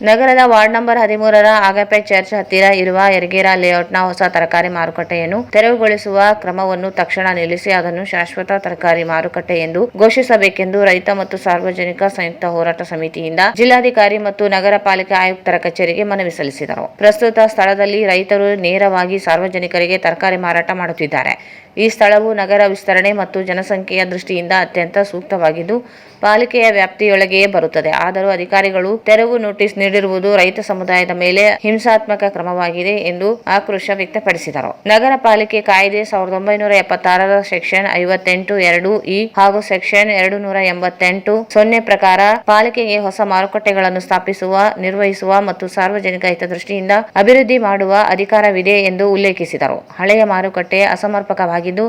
ನಗರದ ವಾರ್ಡ್ ನಂಬರ್ 13ರ ಅಗಾಪೆ ಚರ್ಚ್ ಹತ್ತಿರ ಇರುವ ಯರಗೇರ ಲೇಔಟ್ನ ಹೊಸ ತರಕಾರಿ ಮಾರುಕಟ್ಟೆಯನ್ನು ತೆರವುಗೊಳಿಸುವ ಕ್ರಮವನ್ನು ತಕ್ಷಣ ನಿಲ್ಲಿಸಿ ಅದನ್ನು ಶಾಶ್ವತ ತರಕಾರಿ ಮಾರುಕಟ್ಟೆ ಎಂದು ಘೋಷಿಸಬೇಕೆಂದು ರೈತ ಮತ್ತು ಸಾರ್ವಜನಿಕ ಸಂಯುಕ್ತ ಹೋರಾಟ ಸಮಿತಿಯಿಂದ ಜಿಲ್ಲಾಧಿಕಾರಿ ಮತ್ತು ನಗರ ಪಾಲಿಕೆ ಆಯುಕ್ತರ ಕಚೇರಿಗೆ ಮನವಿ ಸಲ್ಲಿಸಿದರು. ಪ್ರಸ್ತುತ ಸ್ಥಳದಲ್ಲಿ ರೈತರು ನೇರವಾಗಿ ಸಾರ್ವಜನಿಕರಿಗೆ ತರಕಾರಿ ಮಾರಾಟ ಮಾಡುತ್ತಿದ್ದಾರೆ. ಈ ಸ್ಥಳವು ನಗರ ವಿಸ್ತರಣೆ ಮತ್ತು ಜನಸಂಖ್ಯೆಯ ದೃಷ್ಟಿಯಿಂದ ಅತ್ಯಂತ ಸೂಕ್ತವಾಗಿದ್ದು ಪಾಲಿಕೆಯ ವ್ಯಾಪ್ತಿಯೊಳಗೆಯೇ ಬರುತ್ತದೆ. ಆದರೂ ಅಧಿಕಾರಿಗಳು ತೆರವು ನೋಟಿಸ್ ನೀಡಿರುವುದು ರೈತ ಸಮುದಾಯದ ಮೇಲೆ ಹಿಂಸಾತ್ಮಕ ಕ್ರಮವಾಗಿದೆ ಎಂದು ಆಕ್ರೋಶ ವ್ಯಕ್ತಪಡಿಸಿದರು. ನಗರ ಪಾಲಿಕೆ ಕಾಯ್ದೆ 1976ರ ಸೆಕ್ಷನ್ 58(2)(e) ಹಾಗೂ ಸೆಕ್ಷನ್ 288(0) ಪ್ರಕಾರ ಪಾಲಿಕೆಗೆ ಹೊಸ ಮಾರುಕಟ್ಟೆಗಳನ್ನು ಸ್ಥಾಪಿಸುವ, ನಿರ್ವಹಿಸುವ ಮತ್ತು ಸಾರ್ವಜನಿಕ ಹಿತದೃಷ್ಟಿಯಿಂದ ಅಭಿವೃದ್ಧಿ ಮಾಡುವ ಅಧಿಕಾರವಿದೆ ಎಂದು ಉಲ್ಲೇಖಿಸಿದರು. ಹಳೆಯ ಮಾರುಕಟ್ಟೆ ಅಸಮರ್ಪಕವಾಗಿದ್ದು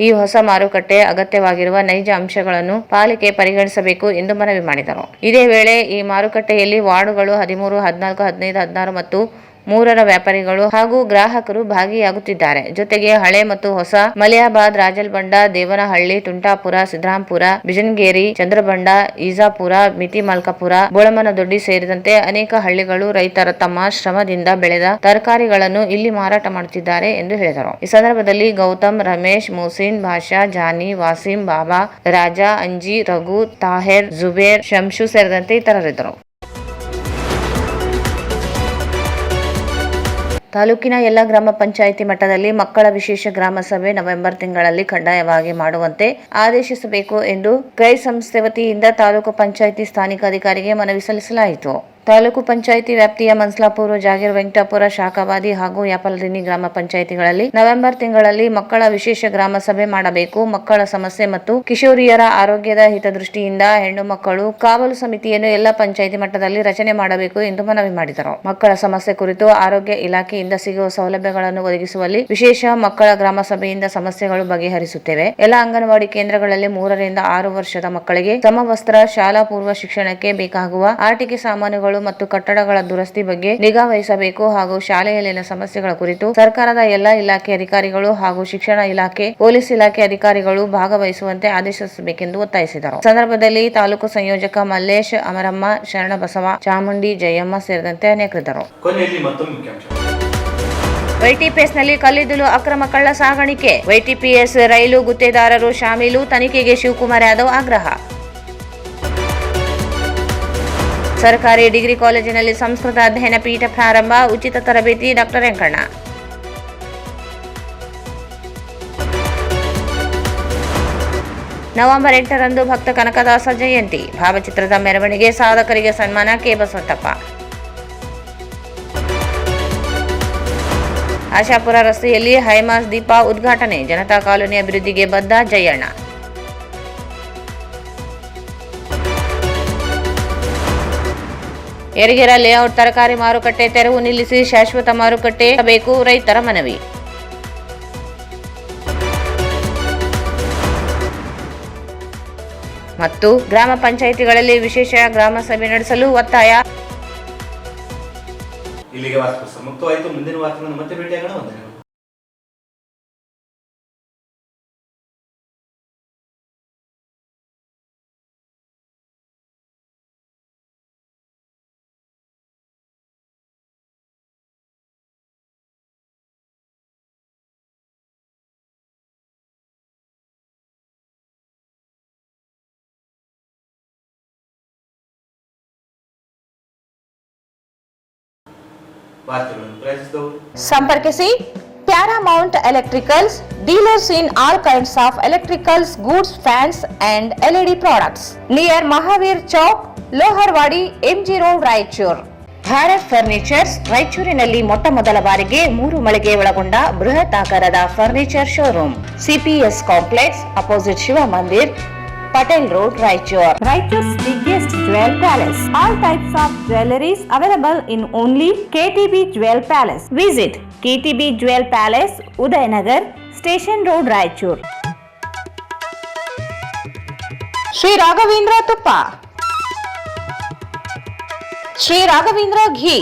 ಈ ಹೊಸ ಮಾರುಕಟ್ಟೆ ಅಗತ್ಯವಾಗಿರುವ ನೈಜ ಅಂಶಗಳನ್ನು ಪಾಲಿಕೆ ಪರಿಗಣಿಸಬೇಕು ಎಂದು ಮನವಿ ಮಾಡಿದರು. ಇದೇ ವೇಳೆ ಈ ಮಾರುಕಟ್ಟೆಯಲ್ಲಿ ವಾರ್ಡುಗಳು 13, 14, 15, 16 ಮತ್ತು 3ರ ವ್ಯಾಪಾರಿಗಳು ಹಾಗೂ ಗ್ರಾಹಕರು ಭಾಗಿಯಾಗುತ್ತಿದ್ದಾರೆ. ಜೊತೆಗೆ ಹಳೆ ಮತ್ತು ಹೊಸ ಮಲಿಯಾಬಾದ್, ರಾಜಲ್ಬಂಡ, ದೇವನಹಳ್ಳಿ, ತುಂಟಾಪುರ, ಸಿದ್ದರಾಂಪುರ, ಬಿಜನಗೇರಿ, ಚಂದ್ರಬಂಡ, ಈಜಾಪುರ, ಮಿತಿಮಲ್ಕಾಪುರ, ಬೋಳಮನದೊಡ್ಡಿ ಸೇರಿದಂತೆ ಅನೇಕ ಹಳ್ಳಿಗಳು ರೈತರ ತಮ್ಮ ಶ್ರಮದಿಂದ ಬೆಳೆದ ತರಕಾರಿಗಳನ್ನು ಇಲ್ಲಿ ಮಾರಾಟ ಮಾಡುತ್ತಿದ್ದಾರೆ ಎಂದು ಹೇಳಿದರು. ಈ ಸಂದರ್ಭದಲ್ಲಿ ಗೌತಮ್, ರಮೇಶ್, ಮೊಹಸಿನ್, ಭಾಷಾ, ಜಾನಿ, ವಾಸಿಂ, ಬಾಬಾ, ರಾಜಾ, ಅಂಜಿ, ರಘು, ತಾಹೆರ್, ಜುಬೇರ್, ಶಂಶು ಸೇರಿದಂತೆ ಇತರರಿದ್ದರು. ತಾಲೂಕಿನ ಎಲ್ಲ ಗ್ರಾಮ ಪಂಚಾಯಿತಿ ಮಟ್ಟದಲ್ಲಿ ಮಕ್ಕಳ ವಿಶೇಷ ಗ್ರಾಮ ಸಭೆ ನವೆಂಬರ್ ತಿಂಗಳಲ್ಲಿ ಕಡ್ಡಾಯವಾಗಿ ಮಾಡುವಂತೆ ಆದೇಶಿಸಬೇಕು ಎಂದು ಕ್ರೈ ಸಂಸ್ಥೆ ವತಿಯಿಂದ ತಾಲೂಕು ಪಂಚಾಯಿತಿ ಸ್ಥಾನಿಕ ಅಧಿಕಾರಿಗೆ ಮನವಿ ಸಲ್ಲಿಸಲಾಯಿತು. ತಾಲೂಕು ಪಂಚಾಯಿತಿ ವ್ಯಾಪ್ತಿಯ ಮನ್ಸ್ಲಾಪುರ, ಜಾಗೀರ್, ವೆಂಕಟಾಪುರ, ಶಾಖಾಬಾದಿ ಹಾಗೂ ಯಾಪಲದಿನ್ನಿ ಗ್ರಾಮ ಪಂಚಾಯಿತಿಗಳಲ್ಲಿ ನವೆಂಬರ್ ತಿಂಗಳಲ್ಲಿ ಮಕ್ಕಳ ವಿಶೇಷ ಗ್ರಾಮ ಸಭೆ ಮಾಡಬೇಕು. ಮಕ್ಕಳ ಸಮಸ್ಯೆ ಮತ್ತು ಕಿಶೋರಿಯರ ಆರೋಗ್ಯದ ಹಿತದೃಷ್ಟಿಯಿಂದ ಹೆಣ್ಣು ಮಕ್ಕಳು ಕಾವಲು ಸಮಿತಿಯನ್ನು ಎಲ್ಲ ಪಂಚಾಯಿತಿ ಮಟ್ಟದಲ್ಲಿ ರಚನೆ ಮಾಡಬೇಕು ಎಂದು ಮನವಿ ಮಾಡಿದರು. ಮಕ್ಕಳ ಸಮಸ್ಯೆ ಕುರಿತು ಆರೋಗ್ಯ ಇಲಾಖೆಯಿಂದ ಸಿಗುವ ಸೌಲಭ್ಯಗಳನ್ನು ಒದಗಿಸುವಲ್ಲಿ ವಿಶೇಷ ಮಕ್ಕಳ ಗ್ರಾಮ ಸಭೆಯಿಂದ ಸಮಸ್ಯೆಗಳು ಬಗೆಹರಿಸುತ್ತೇವೆ. ಎಲ್ಲ ಅಂಗನವಾಡಿ ಕೇಂದ್ರಗಳಲ್ಲಿ 3 ರಿಂದ 6 ವರ್ಷದ ಮಕ್ಕಳಿಗೆ ಸಮವಸ್ತ್ರ, ಶಾಲಾ ಪೂರ್ವ ಶಿಕ್ಷಣಕ್ಕೆ ಬೇಕಾಗುವ ಆಟಿಕೆ ಸಾಮಾನುಗಳು ಮತ್ತು ಕಟ್ಟಡಗಳ ದುರಸ್ತಿ ಬಗ್ಗೆ ನಿಗಾ ವಹಿಸಬೇಕು ಹಾಗೂ ಶಾಲೆಯಲ್ಲಿನ ಸಮಸ್ಯೆಗಳ ಕುರಿತು ಸರ್ಕಾರದ ಎಲ್ಲಾ ಇಲಾಖೆ ಅಧಿಕಾರಿಗಳು ಹಾಗೂ ಶಿಕ್ಷಣ ಇಲಾಖೆ, ಪೊಲೀಸ್ ಇಲಾಖೆ ಅಧಿಕಾರಿಗಳು ಭಾಗವಹಿಸುವಂತೆ ಆದೇಶಿಸಬೇಕೆಂದು ಒತ್ತಾಯಿಸಿದರು. ಸಂದರ್ಭದಲ್ಲಿ ತಾಲೂಕು ಸಂಯೋಜಕ ಮಲ್ಲೇಶ್, ಅಮರಮ್ಮ, ಶರಣಬಸವ, ಚಾಮುಂಡಿ, ಜಯಮ್ಮ ಸೇರಿದಂತೆ ಅನೇಕರಿದ್ದರು.
ಕೊನೆಯಲ್ಲಿ ಮತ್ತೊಮ್ಮೆ ಮುಖ್ಯಾಂಶ.
ವೈಟಿಪಿಎಸ್ನಲ್ಲಿ ಕಲ್ಲಿದ್ದಲು ಅಕ್ರಮ ಕಳ್ಳ ಸಾಗಾಣಿಕೆ, ವೈಟಿಪಿಎಸ್ ರೈಲು ಗುತ್ತೇದಾರರು ಶಾಮೀಲು, ತನಿಖೆಗೆ ಶಿವಕುಮಾರ್ ಯಾದವ್ ಆಗ್ರಹ. ಸರ್ಕಾರಿ ಡಿಗ್ರಿ ಕಾಲೇಜಿನಲ್ಲಿ ಸಂಸ್ಕೃತ ಅಧ್ಯಯನ ಪೀಠ ಪ್ರಾರಂಭ, ಉಚಿತ ತರಬೇತಿ ಡಾ. ವೆಂಕಣ್ಣ. ನವೆಂಬರ್ 8ರಂದು ಭಕ್ತ ಕನಕದಾಸ ಜಯಂತಿ, ಭಾವಚಿತ್ರದ ಮೆರವಣಿಗೆ, ಸಾಧಕರಿಗೆ ಸನ್ಮಾನ, ಕೆ. ಬಸವಟಪ್ಪ. ಆಶಾಪುರ ರಸ್ತೆಯಲ್ಲಿ ಹೈಮಾಸ್ ದೀಪ ಉದ್ಘಾಟನೆ, ಜನತಾ ಕಾಲೋನಿ ಅಭಿವೃದ್ಧಿಗೆ ಬದ್ಧ, ಜಯಣ್ಣ. ಯರಗೇರ ಲೇಔಟ್ ತರಕಾರಿ ಮಾರುಕಟ್ಟೆ ತೆರವು ನಿಲ್ಲಿಸಿ ಶಾಶ್ವತ ಮಾರುಕಟ್ಟೆ ಬೇಕು, ರೈತರ ಮನವಿ. ಮತ್ತು ಗ್ರಾಮ ಪಂಚಾಯಿತಿಗಳಲ್ಲಿ ವಿಶೇಷ ಗ್ರಾಮ ಸಭೆ ನಡೆಸಲು ಒತ್ತಾಯ.
ಇಲ್ಲಿಗೆ ವಾರ್ತಾ ಮುಕ್ತವಾಯಿತು. ಮುಂದಿನ ವಾರ್ತೆಗಳನ್ನು ಮತ್ತೆ ಭೇಟಿಯಾಗೋಣ. ವಂದನೆಗಳು.
ಸಂಪರ್ಕಿಸಿ Paramount electricals, dealers in all kinds of electricals goods, fans and LED products, near Mahavir Chowk, Loharwadi, MG road, Raichur. Bharat furnitures ರಾಯಚೂರಿನಲ್ಲಿ ಮೊಟ್ಟ ಮೊದಲ ಬಾರಿಗೆ 3 ಮಳಿಗೆ ಒಳಗೊಂಡ ಬೃಹತ್ ಆಕಾರದ furniture showroom, CPS complex, opposite Shiva Mandir, Patel Road, Raichur. Raichur's biggest jewel palace. All types of jewelries available in only KTB Jewel Palace. Visit KTB Jewel Palace, Udayanagar, Station Road, Raichur. Sri Raghavendra Tuppa, Sri Raghavendra Ghee,